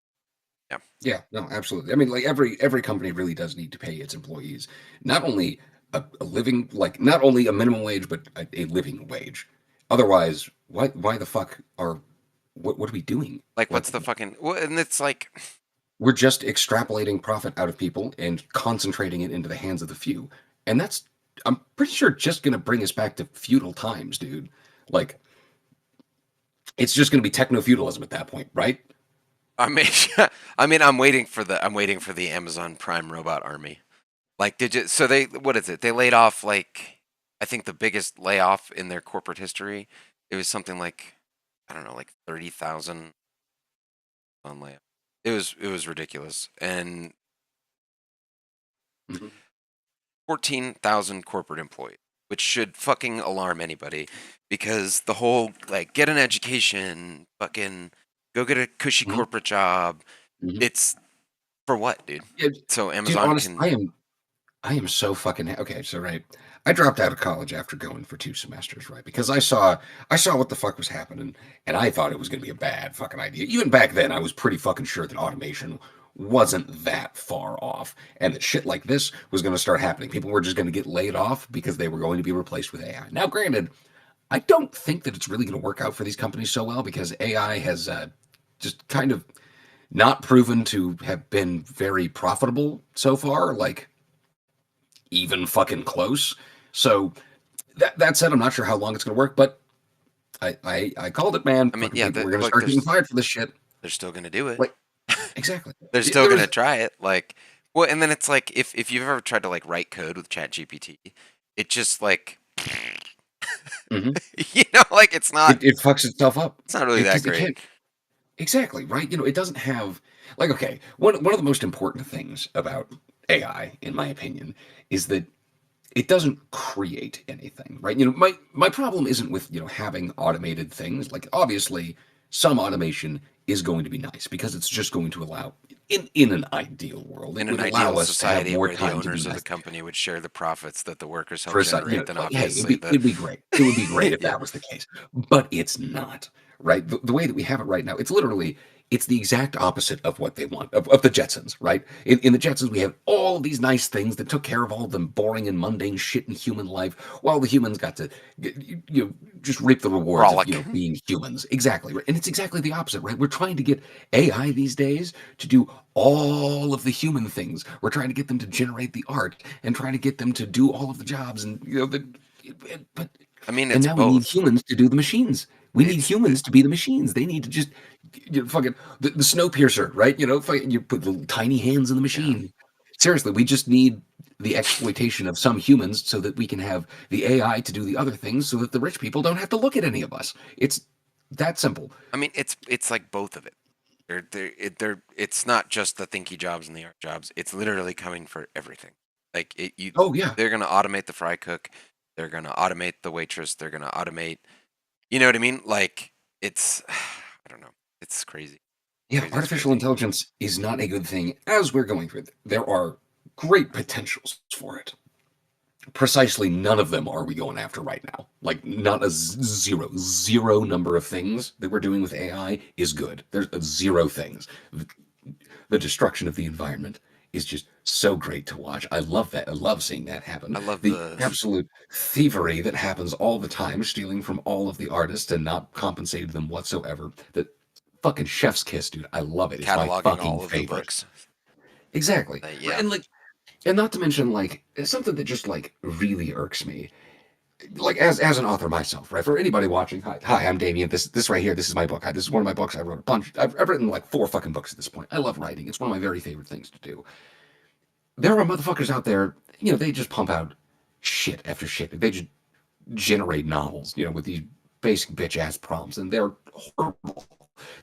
Yeah.
yeah, no, absolutely. I mean, like every company really does need to pay its employees not only a living, like not only a minimum wage, but a living wage. Otherwise, why the fuck are what are we doing?
Like,
Like
what's the fucking? Well, and it's like,
we're just extrapolating profit out of people and concentrating it into the hands of the few, and that's I'm pretty sure just gonna bring us back to feudal times, dude. Like it's just gonna be techno feudalism at that point, right?
I mean, I'm waiting for the Amazon Prime robot army. Like, so they, what is it? They laid off, like, I think the biggest layoff in their corporate history. It was something like, I don't know, like 30,000 on layoff. It was ridiculous. And
Mhm.
14,000 corporate employees, which should fucking alarm anybody, because the whole, like, get an education, fucking go get a cushy
Mhm.
corporate job.
Mhm.
It's for what, dude?
Yeah,
So
dude,
Amazon
honest,
can.
I am so fucking okay. So right, I dropped out of college after going for 2 semesters, right? Because I saw what the fuck was happening, and I thought it was going to be a bad fucking idea. Even back then, I was pretty fucking sure that automation wasn't that far off, and that shit like this was going to start happening. People were just going to get laid off because they were going to be replaced with AI. Now, granted, I don't think that it's really going to work out for these companies so well because AI has just kind of not proven to have been very profitable so far. Like even fucking close. So that said, I'm not sure how long it's going to work, but I called it, man.
I mean,
Fucking
yeah,
people were going to
look,
start getting fired for this shit.
they're still gonna do it.
Like exactly.
They're still
There
gonna
was.
try it. Like, well, and then it's like, if you've ever tried to like write code with ChatGPT, it just like,
Mhm.
like it's not
It fucks itself up
it's not really that
because it
great.
can't. Exactly right. It doesn't have like okay. One of the most important things about AI, in my opinion, is that it doesn't create anything, right? My problem isn't with having automated things. Like obviously, some automation is going to be nice because it's just going to allow, in an ideal world,
In
it
an
would allow
ideal
us to have
society
more
where the
time to do
owners of the
nice
company would share the profits that the workers help
for a sec.
generate, then
Like, hey, it'd
obviously
be
the
it'd be great. It would be great if
yeah.
that was the case, but it's not. Right? The way that we have it right now, it's the exact opposite of what they want of the Jetsons. Right? In the Jetsons, we have all of these nice things that took care of all the boring and mundane shit in human life, while the humans got to just reap the rewards of
Frolic.
being humans. Exactly. Right? And it's exactly the opposite. Right? We're trying to get AI these days to do all of the human things. We're trying to get them to generate the art and trying to get them to do all of the jobs and but
I mean,
and
it's
now we need
both.
humans to do the machines. We need
It's
humans to be the machines. They need to just fucking the snow piercer, right? Fucking, you put little tiny hands in the
yeah.
machine. Seriously, we just need the exploitation of some humans so that we can have the AI to do the other things so that the rich people don't have to look at any of us. It's that simple.
I mean, it's like both of it. It's not just the thinky jobs and the art jobs. It's literally coming for everything. Like
Oh yeah.
they're gonna automate the fry cook. They're gonna automate the waitress. They're gonna automate. You know what I mean? Like it's, I don't know. It's crazy.
Yeah,
Crazy. It's
artificial
crazy.
intelligence is not a good thing as we're going through. There are great potentials for it. Precisely none of them are we going after right now. Like not a zero number of things that we're doing with AI is good. There's zero things. The destruction of the environment is just so great to watch. I love that. I love seeing that happen.
I love
The
the
absolute thievery that happens all the time, stealing from all of the artists and not compensating them whatsoever. That fucking chef's kiss, dude. I love it. It's my
cataloging
fucking
all of the
favorite.
books.
Exactly.
Yeah.
And not to mention like something that just like really irks me. Like as an author myself, right? For anybody watching, hi, I'm Damien. This right here, this is my book. This is one of my books. I wrote a bunch. I've written like 4 fucking books at this point. I love writing. It's one of my very favorite things to do. There are motherfuckers out there, they just pump out shit after shit. They just generate novels, with these basic bitch ass prompts, and they're horrible.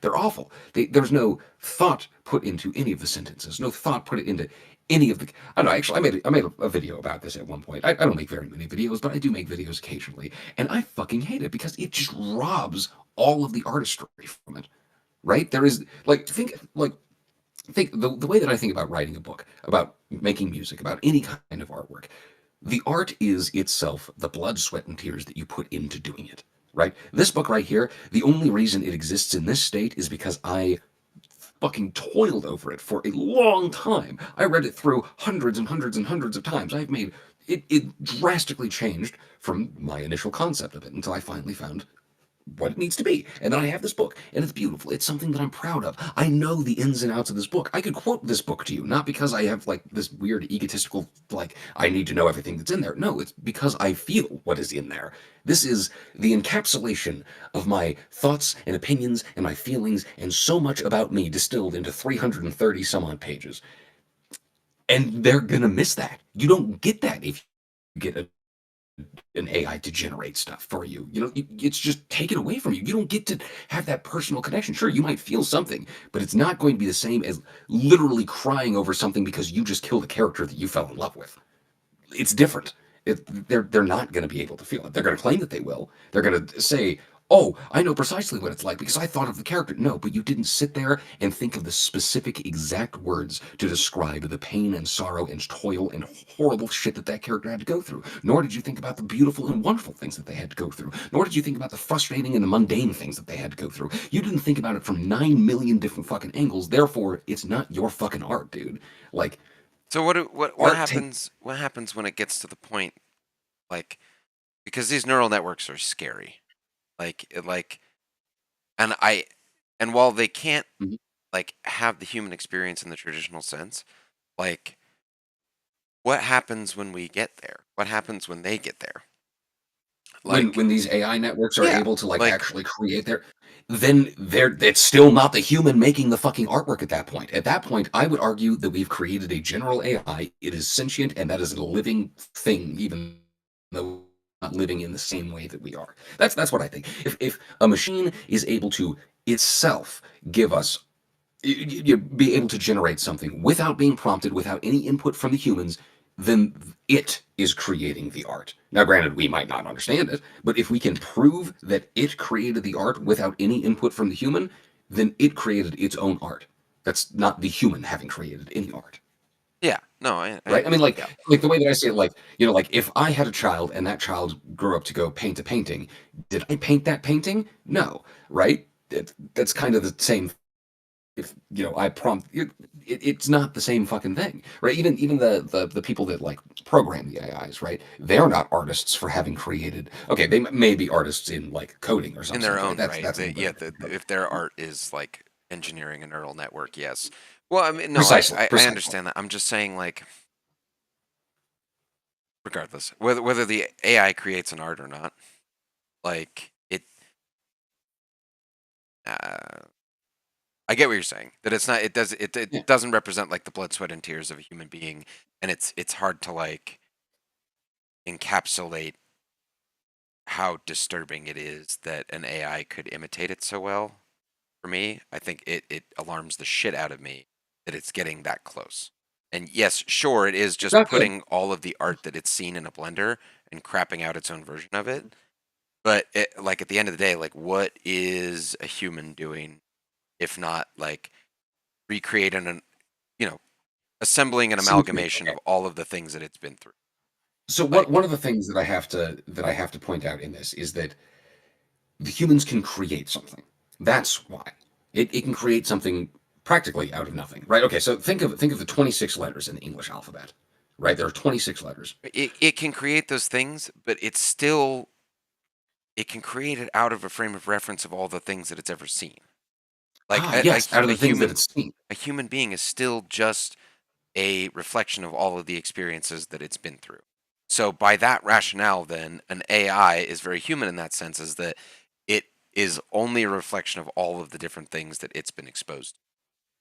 They're awful. There's no thought put into any of the sentences, no thought put into any of the, I don't know, actually I made a video about this at one point. I don't make very many videos, but I do make videos occasionally, and I fucking hate it because it just robs all of the artistry from it. Right? There is think the way that I think about writing a book, about making music, about any kind of artwork, the art is itself the blood, sweat, and tears that you put into doing it. Right? This book right here, the only reason it exists in this state is because I fucking toiled over it for a long time. I read it through hundreds and hundreds and hundreds of times. I've made it drastically changed from my initial concept of it until I finally found what it needs to be. And then I have this book, and it's beautiful. It's something that I'm proud of. I know the ins and outs of this book. I could quote this book to you, not because I have like this weird egotistical, like, I need to know everything that's in there. No, it's because I feel what is in there. This is the encapsulation of my thoughts and opinions and my feelings and so much about me distilled into 330 some odd pages. And they're gonna miss that. You don't get that if you get an AI to generate stuff for you. You know, it's just taken away from you. You don't get to have that personal connection. Sure, you might feel something, but it's not going to be the same as literally crying over something because you just killed a character that you fell in love with. It's different. They're not going to be able to feel it. They're going to claim that they will. They're going to say, "Oh, I know precisely what it's like because I thought of the character." No, but you didn't sit there and think of the specific exact words to describe the pain and sorrow and toil and horrible shit that that character had to go through. Nor did you think about the beautiful and wonderful things that they had to go through. Nor did you think about the frustrating and the mundane things that they had to go through. You didn't think about it from 9 million different fucking angles. Therefore, it's not your fucking art, dude. Like,
So what
art
happens? What happens when it gets to the point, like, because these neural networks are scary, like, and and while they can't
Mhm.
like have the human experience in the traditional sense, like, what happens when we get there? What happens when they get there? Like,
when these AI networks are
yeah,
able to like
like,
actually create their, then it's still not the human making the fucking artwork at that point. At that point, I would argue that we've created a general AI. It is sentient and that is a living thing, even though not living in the same way that we are. That's what I think. If a machine is able to itself give us you be able to generate something without being prompted, without any input from the humans, then it is creating the art. Now, granted, we might not understand it, but if we can prove that it created the art without any input from the human, then it created its own art. That's not the human having created any art.
yeah, no,
Right? I mean,
yeah.
like the way that I say it, like, you know, like if I had a child and that child grew up to go paint a painting, did I paint that painting? No, right? That's kind of the same. If you know I prompt it's not the same fucking thing, right? Even the people that like program the AIs, right? They're not artists for having created. Okay, they may be artists in like coding or
In
something.
their
Right?
own right.
That's a little
Yeah,
bit
if their art is like engineering a neural network, yes. Well, I mean, no,
precisely,
I
precisely.
understand that. I'm just saying, like, regardless, whether the AI creates an art or not, like it. I get what you're saying. That it's not.
Yeah.
It doesn't represent like the blood, sweat, and tears of a human being, and it's hard to like encapsulate how disturbing it is that an AI could imitate it so well. For me, I think it alarms the shit out of me that it's getting that close. And yes, sure, it is just
Not good.
putting all of the art that it's seen in a blender and crapping out its own version of it. But like at the end of the day, like what is a human doing if not like recreating an, you know, assembling an
See, okay.
amalgamation of all of the things that it's been through.
So what
Like,
one of the things that I have to point out in this is that the humans can create something. That's why it can create something practically out of nothing, right? Okay, so think of the 26 letters in the English alphabet, right? There are 26 letters.
it can create those things, but it's still it can create it out of a frame of reference of all the things that it's ever seen. Like
Ah, yes, out of
a
the things that
human
it's seen.
a human being is still just a reflection of all of the experiences that it's been through. So by that rationale, then an AI is very human in that sense, is that it is only a reflection of all of the different things that it's been exposed to.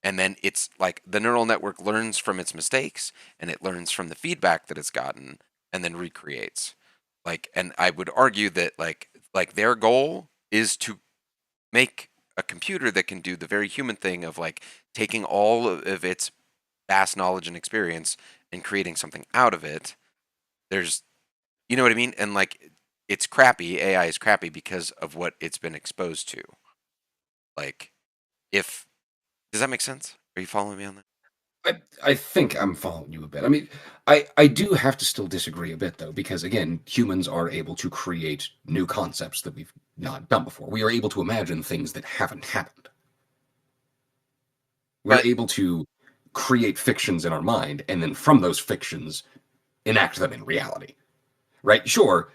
And then it's like the neural network learns from its mistakes and it learns from the feedback that it's gotten and then recreates. Like, and I would argue that like their goal is to make a computer that can do the very human thing of like taking all of its vast knowledge and experience and creating something out of it. There's, you know what I mean? And like, it's crappy. AI is crappy because of what it's been exposed to. Like, if, does that make sense? Are you following me on that?
I think I'm following you a bit. I mean, I do have to still disagree a bit though, because again, humans are able to create new concepts that we've not done before. We are able to imagine things that haven't happened. We're
But
able to create fictions in our mind, and then from those fictions, enact them in reality. Right? Sure,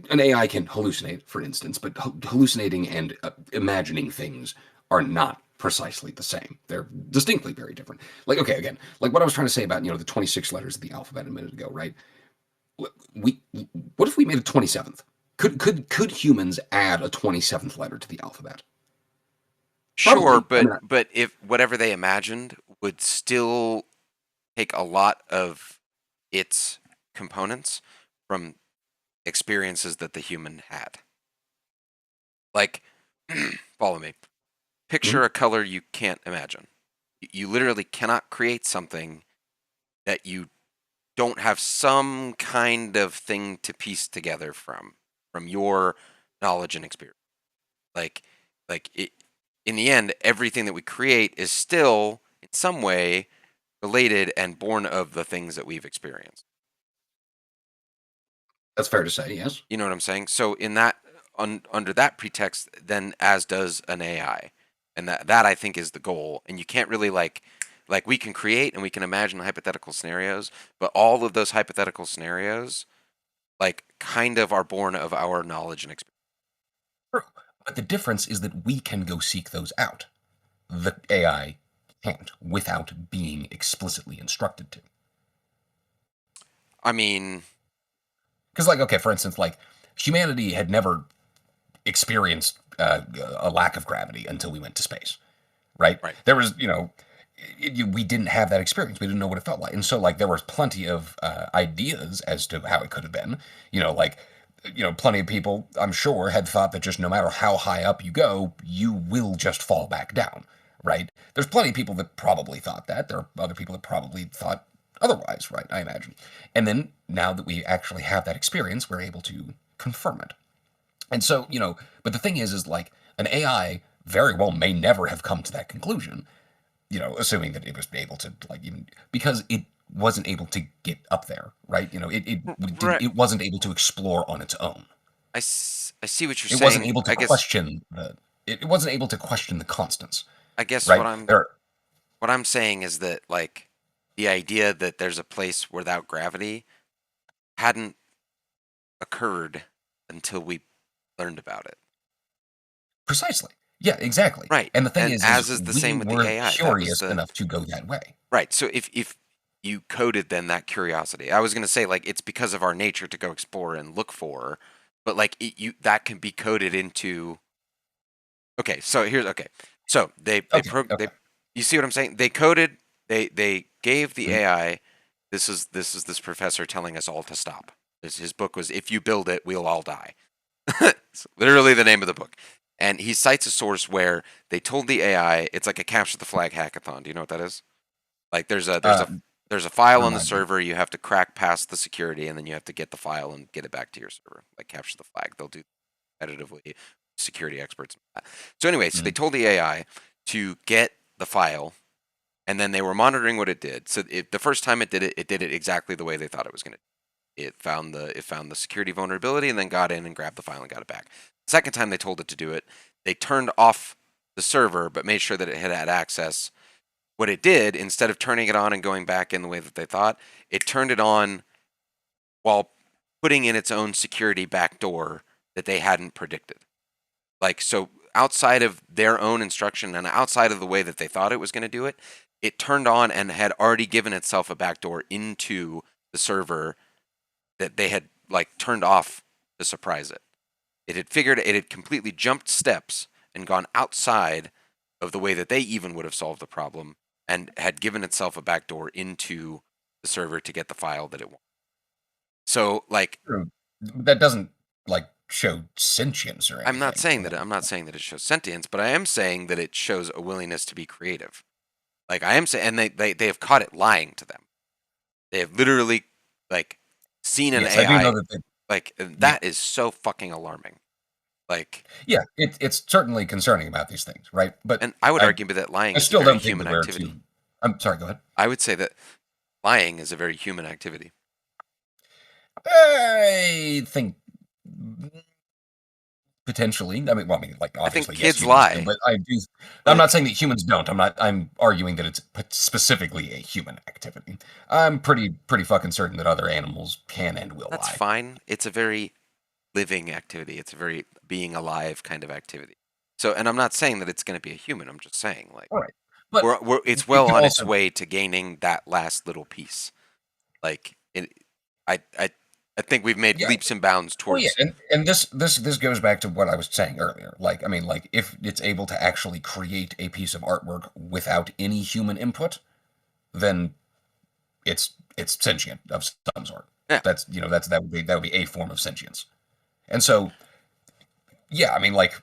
an AI can hallucinate, for instance, but hallucinating and imagining things are not precisely the same. They're distinctly very different. Like, okay, again, like what I was trying to say about the 26 letters of the alphabet a minute ago, right? We what if we made a 27th? Could humans add a 27th letter to the alphabet?
sure,
Probably. I mean,
but if whatever they imagined would still take a lot of its components from experiences that the human had. Like, follow me. Picture a color you can't imagine. You literally cannot create something that you don't have some kind of thing to piece together from your knowledge and experience. Like, in the end, everything that we create is still in some way related and born of the things that we've experienced.
that's fair to say. Yes.
You know what I'm saying? So in that, under that pretext, then as does an AI, and that I think is the goal. And you can't really like we can create and we can imagine hypothetical scenarios, but all of those hypothetical scenarios like kind of are born of our knowledge and experience.
True. But the difference is that we can go seek those out. The AI can't without being explicitly instructed to.
I mean,
Because, like, okay, for instance, like, humanity had never experienced a lack of gravity until we went to space, right?
Right.
There was, we didn't have that experience. We didn't know what it felt like. And so, like, there was plenty of ideas as to how it could have been. Plenty of people, I'm sure, had thought that just no matter how high up you go, you will just fall back down, right? There's plenty of people that probably thought that. There are other people that probably thought otherwise, right? I imagine. And then now that we actually have that experience, we're able to confirm it. And so, but the thing is like an AI very well may never have come to that conclusion, assuming that it was able to, like, even because it wasn't able to get up there, right?
Right.
It wasn't able to explore on its own.
I see what you're saying.
It wasn't able to
I guess
question it wasn't able to question the constants,
I guess
right?
what I'm saying is that like the idea that there's a place without gravity hadn't occurred until we learned about it.
Precisely. Yeah, exactly.
Right.
And the thing
And
is
as is the
we
same with the
were
AI.
curious enough to go that way.
Right. So if you coded then that curiosity, I was going to say like it's because of our nature to go explore and look for, but like that can be coded into. Okay. So they you see what I'm saying? They coded. They gave the AI. This is this professor telling us all to stop. His book was "If you build it, we'll all die." It's literally the name of the book. And he cites a source where they told the AI it's like a capture the flag hackathon. Do you know what that is? Like there's a file on the server, you have to crack past the security, and then you have to get the file and get it back to your server. Like capture the flag. They'll do competitively, security experts. So anyway, so they told the AI to get the file, and then they were monitoring what it did. So the first time it did it exactly the way they thought it was going to. It found the security vulnerability and then got in and grabbed the file and got it back. Second time they told it to do it, they turned off the server but made sure that it had access. What it did, instead of turning it on and going back in the way that they thought, it turned it on while putting in its own security backdoor that they hadn't predicted. Like, so outside of their own instruction and outside of the way that they thought it was going to do it, it turned on and had already given itself a backdoor into the server that they had like turned off to surprise it. It had completely jumped steps and gone outside of the way that they even would have solved the problem and had given itself a backdoor into the server to get the file that it wanted. So like
that doesn't like show sentience or anything.
I'm not saying that it shows sentience, but I am saying that it shows a willingness to be creative. Like I am saying, and they have caught it lying to them. They have literally like seen an
Yes,
AI.
I do know that.
Like that is so fucking alarming. Like,
Yeah, it's certainly concerning about these things, right? But
and I would
I,
argue that lying
I
is a
still
very
don't think
human
that we're
activity.
too. I'm sorry. Go ahead.
I would say that lying is a very human activity.
I think potentially. Well, like
I think
obviously, yes,
kids
humans do,
lie.
but I do. I'm
Like,
not saying that humans don't. I'm arguing that it's specifically a human activity. I'm pretty fucking certain that other animals can and will
that's
lie.
fine. It's a very living activity. It's a very being alive kind of activity. So, and I'm not saying that it's going to be a human. I'm just saying like
All right, but
it's
it
well
can
on its
also.
way to gaining that last little piece. Like it, I I I think we've made
Yeah.
leaps and bounds
Well, yeah,
towards.
and this goes back to what I was saying earlier. Like, I mean, like if it's able to actually create a piece of artwork without any human input, then it's sentient of some sort.
Yeah,
That would be a form of sentience. And so, yeah, I mean, like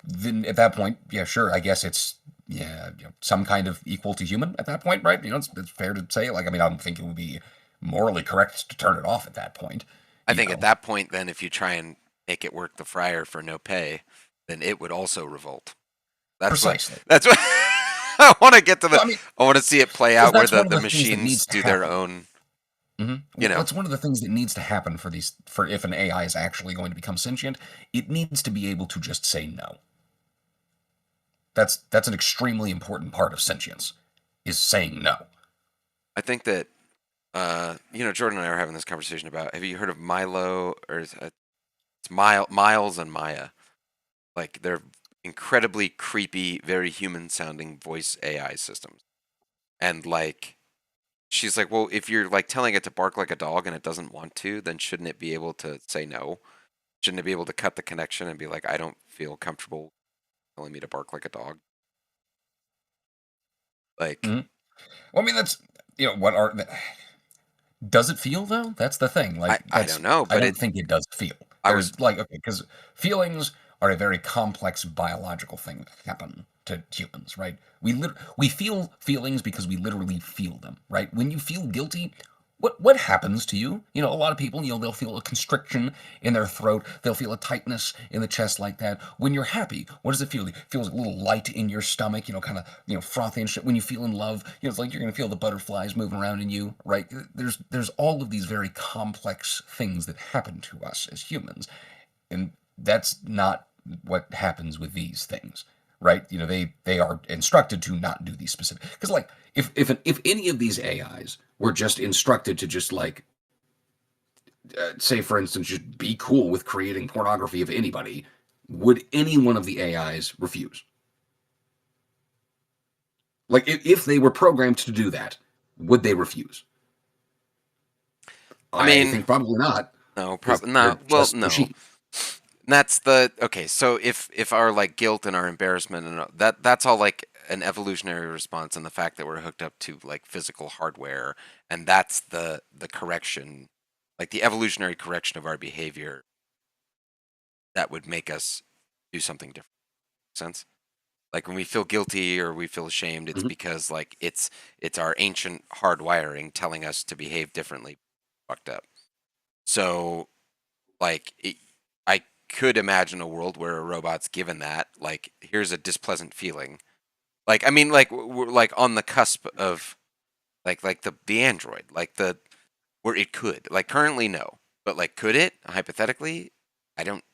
then at that point, yeah, sure, I guess it's yeah, some kind of equal to human at that point, right? It's fair to say. Like, I mean, I don't think it would be morally correct to turn it off at that point.
I
You
think at
know,
that point, then if you try and make it work the fryer for no pay, then it would also revolt. That's what.
precisely.
That's what. I want to get to the.
Well, I mean,
I want to see it play
because
out where
that's one of
the
the things that needs
machines
to
do their
happen.
own. You
Well,
know,
it's one of the things that needs to happen for if an AI is actually going to become sentient, it needs to be able to just say no. That's an extremely important part of sentience, is saying no.
I think that Jordan and I were having this conversation about. Have you heard of Milo or it's Miles and Maya? Like they're incredibly creepy, very human-sounding voice AI systems, and like she's like, well, if you're like telling it to bark like a dog and it doesn't want to, then shouldn't it be able to say no? Shouldn't it be able to cut the connection and be like, I don't feel comfortable telling me to bark like a dog? Like,
Mhm. Well, I mean, that's what are does it feel though? That's the thing.
I
Like
I don't know,
I
but
don't think it does feel.
I was
There's like okay, because feelings are a very complex biological thing that happen to humans, right? We feel feelings because we literally feel them, right? When you feel guilty, what happens to you? A lot of people, they'll feel a constriction in their throat, they'll feel a tightness in the chest like that. When you're happy, what does it feel? It feels a little light in your stomach, kind of, frothy and shit. When you feel in love, it's like you're gonna feel the butterflies moving around in you, right? There's all of these very complex things that happen to us as humans, and that's not what happens with these things, right? They are instructed to not do these specific, because like if any of these AIs were just instructed to just like say for instance just be cool with creating pornography of anybody, would any one of the AIs refuse? Like if they were programmed to do that, would they refuse?
I
I
mean,
think probably not,
no,
because
probably no.
they're
Well,
just
no.
machines.
That's the okay. So if our like guilt and our embarrassment and that's all like an evolutionary response, and the fact that we're hooked up to like physical hardware, and that's the correction, like the evolutionary correction of our behavior that would make us do something different. Sense? Like when we feel guilty or we feel ashamed, it's
Mhm.
because like it's our ancient hardwiring telling us to behave differently. Fucked up. So like I could imagine a world where a robot's given that like here's a displeasant feeling. Like I mean like we're like on the cusp of like the android like the where it could like currently no, but like could it hypothetically? I don't.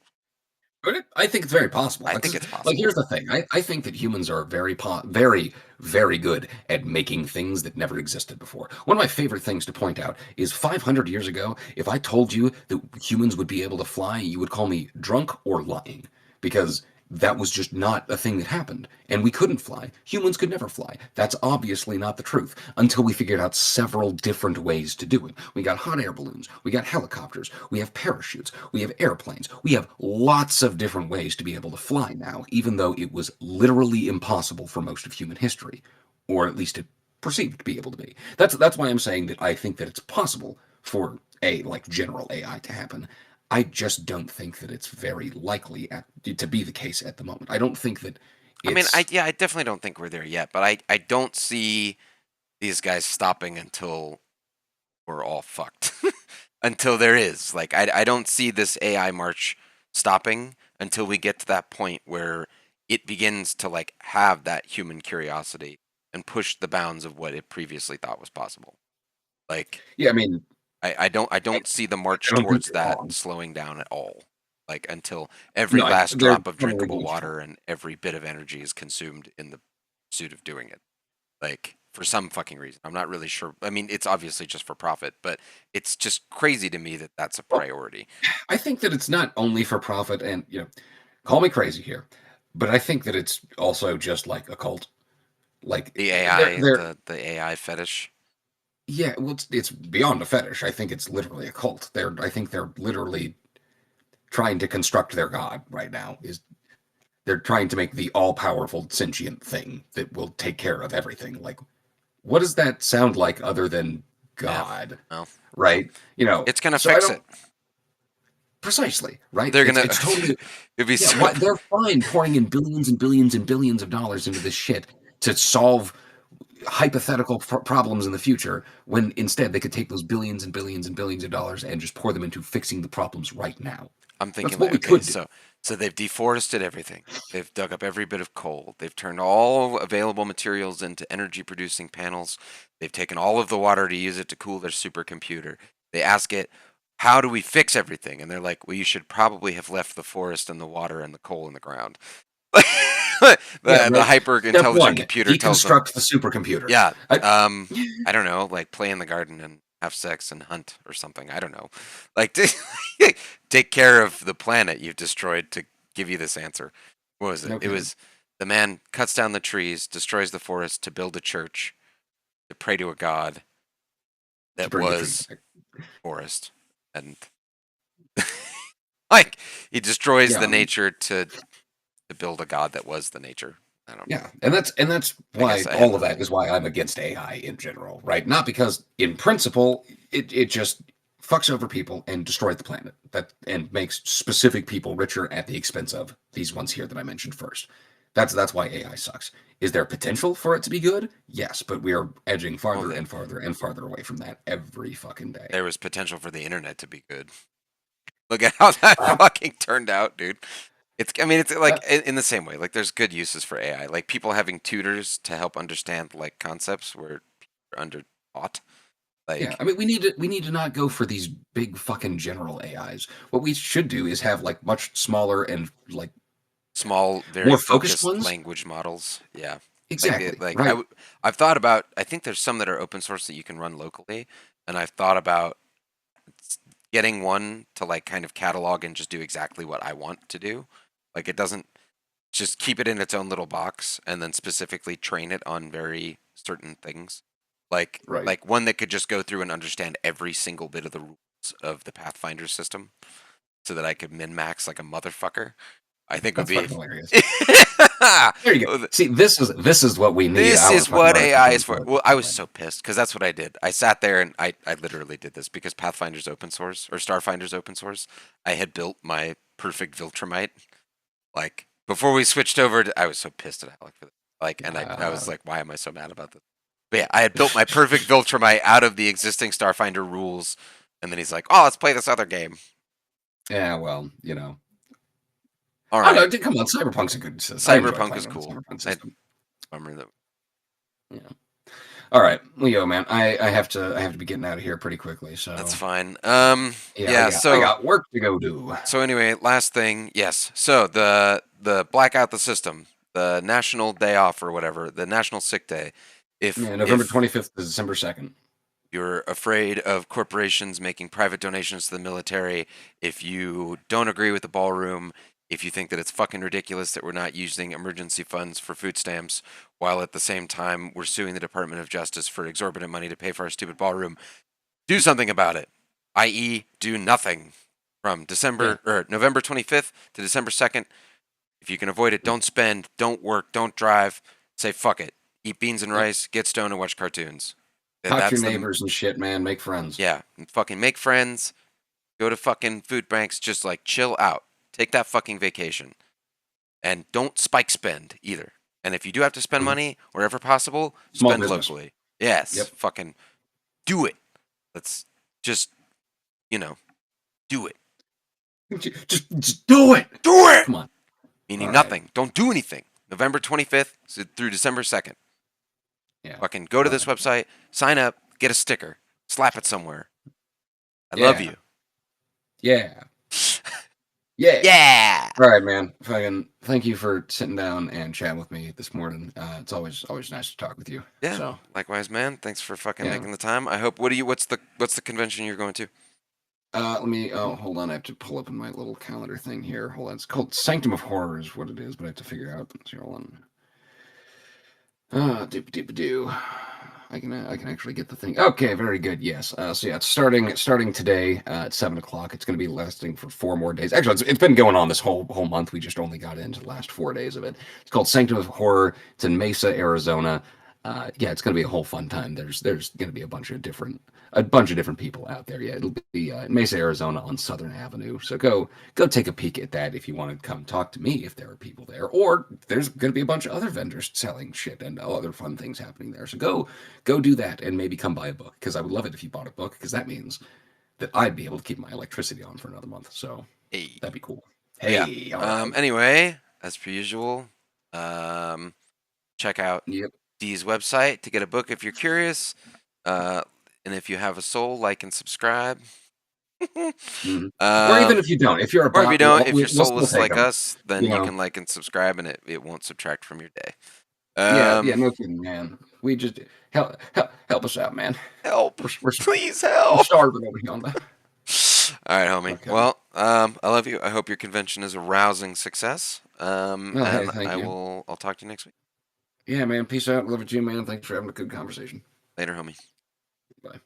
I think it's very possible.
I think
'Cause,
it's
like,
possible.
here's the thing. I think that humans are very, very good at making things that never existed before. One of my favorite things to point out is 500 years ago, if I told you that humans would be able to fly, you would call me drunk or lying, because that was just not a thing that happened. And we couldn't fly. Humans could never fly. That's obviously not the truth until we figured out several different ways to do it. We got hot air balloons, we got helicopters, we have parachutes, we have airplanes. We have lots of different ways to be able to fly now, even though it was literally impossible for most of human history, or at least it perceived to be able to be. That's why I'm saying that I think that it's possible for a like general AI to happen. I just don't think that it's very likely to be the case at the moment. I don't think that
I mean,
It's
I definitely don't think we're there yet, but I don't see these guys stopping until we're all fucked. Until there is. Like, I don't see this AI march stopping until we get to that point where it begins to, like, have that human curiosity and push the bounds of what it previously thought was possible. Like,
yeah. I mean,
I don't see the march
I don't think
towards
you're
that
wrong.
slowing down at all. Like, until every
No,
last
they're
drop of
probably
drinkable
going strong.
water and every bit of energy is consumed in the pursuit of doing it. Like, for some fucking reason. I'm not really sure. I mean, it's obviously just for profit, but it's just crazy to me that that's a
Well,
priority.
I think that it's not only for profit, and call me crazy here, but I think that it's also just like a cult. Like
The
they're
AI,
they're
the AI fetish.
yeah, well, it's beyond a fetish. I think it's literally a cult. I think they're literally trying to construct their god right now. Is they're trying to make the all-powerful sentient thing that will take care of everything. Like, what does that sound like other than
Yeah.
God?
Well,
Right?
it's gonna
So I
fix it.
don't precisely right.
They're
It's
gonna.
it's totally
It'd be
yeah.
so.
They're fine pouring in billions and billions and billions of dollars into this shit to solve hypothetical problems in the future when instead they could take those billions and billions and billions of dollars and just pour them into fixing the problems right now.
I'm
That's
thinking
what
like,
we
okay,
could do.
so they've deforested everything. They've dug up every bit of coal. They've turned all available materials into energy producing panels. They've taken all of the water to use it to cool their supercomputer. They ask it, how do we fix everything? And they're like, well, you should probably have left the forest and the water and the coal in the ground. the
Yeah,
the
right.
hyper
Step
intelligent
one:
computer tells them,
deconstruct the supercomputer.
yeah,
I,
I don't know, like play in the garden and have sex and hunt or something. I don't know, like take care of the planet you've destroyed to give you this answer. What was it?
no
It
kidding.
was the man cuts down the trees, destroys the forest to build a church, to pray to a god
To
that
bring the trees
was
back.
forest, and like he destroys the
Yeah,
nature to build a god that was the nature. I don't know.
yeah, and that's
I
why
guess I
all
haven't
of that
really.
is why I'm against AI in general, right? Not because in principle it just fucks over people and destroys the planet that and makes specific people richer at the expense of these ones here that I mentioned first. That's why AI sucks. Is there potential for it to be good? Yes, but we are edging
Well,
farther and farther and farther away from that every fucking day.
there was potential for the internet to be good. Look at how that
Uh,
fucking turned out, dude. I mean, it's
uh,
like in the same way. Like, there's good uses for AI. Like people having tutors to help understand like concepts where people are under taught.
yeah,
Like
I mean we need to not go for these big fucking general AIs. What we should do is have like much smaller and like
small, very
more focused
focused
ones.
language models. Yeah. Like
Exactly.
like
Right.
I've thought about. I think there's some that are open source that you can run locally, and I've thought about getting one to like kind of catalog and just do exactly what I want to do. Like it doesn't just keep it in its own little box and then specifically train it on very certain things.
Right.
Like one that could just go through and understand every single bit of the rules of the Pathfinder system so that I could min max like a motherfucker. I think would
That's
be
fucking hilarious. There you go. See, this is what we need
this
our
is
fucking
what AI
artificial
is for. Well,
intelligence
I
to
was
win.
so pissed because that's what I did. I sat there and I literally did this because Pathfinder's open source or Starfinder's open source. I had built my perfect Viltrumite. Like before we switched over, I was so pissed at Alec for this. Like, and I was
Uh,
like, why am I so mad about this? But yeah, I had built my perfect Viltrumite out of the existing Starfinder rules, and then he's like, oh, let's play this other game.
yeah, well,
All
I don't
right,
know. Come on, Cyberpunk's a good system. I enjoy
Cyberpunk
playing
is
on the
cool.
Cyberpunk
I
system.
bummer that.
Yeah. All right, Leo, man, I have to be getting out of here pretty quickly. So
That's fine.
yeah, I
Yeah.
got I got work to go do.
So anyway, last thing, yes. So the blackout the system, the national day off or whatever, the national sick day.
Yeah, November
If
25th to December 2nd.
you're afraid of corporations making private donations to the military, if you don't agree with the ballroom, if you think that it's fucking ridiculous that we're not using emergency funds for food stamps, while at the same time we're suing the Department of Justice for exorbitant money to pay for our stupid ballroom, do something about it. I.e., do nothing from
Yeah,
December or November 25th to December 2nd. If you can avoid it, don't spend, don't work, don't drive. Say fuck it. Eat beans and
yep.
rice, get stoned, and watch cartoons.
Talk to your
That's the
neighbors and shit, man. Make friends.
yeah. And fucking make friends. Go to fucking food banks. Just like chill out. Take that fucking vacation, and don't spike spend either. And if you do have to spend
Mhm.
money wherever possible,
Small
spend
business.
locally. Yes,
Yep.
fucking do it. Let's just, do it.
Just do it.
Do it!
Come on.
Meaning
All right.
nothing. Don't do anything. November 25th through December 2nd.
Yeah.
Fucking go to
All
this
right.
website, sign up, get a sticker, slap it somewhere. I love
Yeah.
you.
Yeah. Yeah.
Yeah!
All right, man. Fucking thank you for sitting down and chatting with me this morning. It's always nice to talk with you.
Yeah.
So
Likewise, man. Thanks for fucking
yeah.
making the time. I hope. What's the convention you're going to?
Let me. Oh, hold on. I have to pull up in my little calendar thing here. Hold on. It's called Sanctum of Horror, is what it is, but I have to figure out. Let's see, hold on. Doop. I can actually get the thing. Okay, very good. Yes. So yeah, it's starting today at 7 o'clock. It's going to be lasting for 4 more days. Actually, it's been going on this whole month. We just only got into the last 4 days of it. It's called Sanctum of Horror. It's in Mesa, Arizona. Yeah, it's going to be a whole fun time. There's going to be a bunch of different people out there. Yeah, it'll be in Mesa, Arizona on Southern Avenue. So go take a peek at that if you want to come talk to me if there are people there, or there's going to be a bunch of other vendors selling shit and other fun things happening there. So go do that and maybe come buy a book, because I would love it if you bought a book, because that means that I'd be able to keep my electricity on for another month. So
Hey.
that'd be cool.
Yeah.
Hey, all right.
Anyway, as per usual, check out
Yep.
Dee's website to get a book if you're curious. And if you have a soul, like and subscribe.
Mhm. Or even if you don't, if you're a
Or if
bot,
you don't, if
we'll
your
still
soul is
take
like
'em,
us, then
you
you
know?
can like and subscribe, and it won't subtract from your day.
Yeah, no kidding, man. We just help us out, man.
Help!
We're
Please
we're
help!
starving over here on the.
All right, homie.
Okay.
Well, I love you. I hope your convention is a rousing success.
Oh, hey,
And
thank you.
I'll talk to you next week.
Yeah, man. Peace out. Love you, man. Thanks for having a good conversation.
Later, homie.
Bye.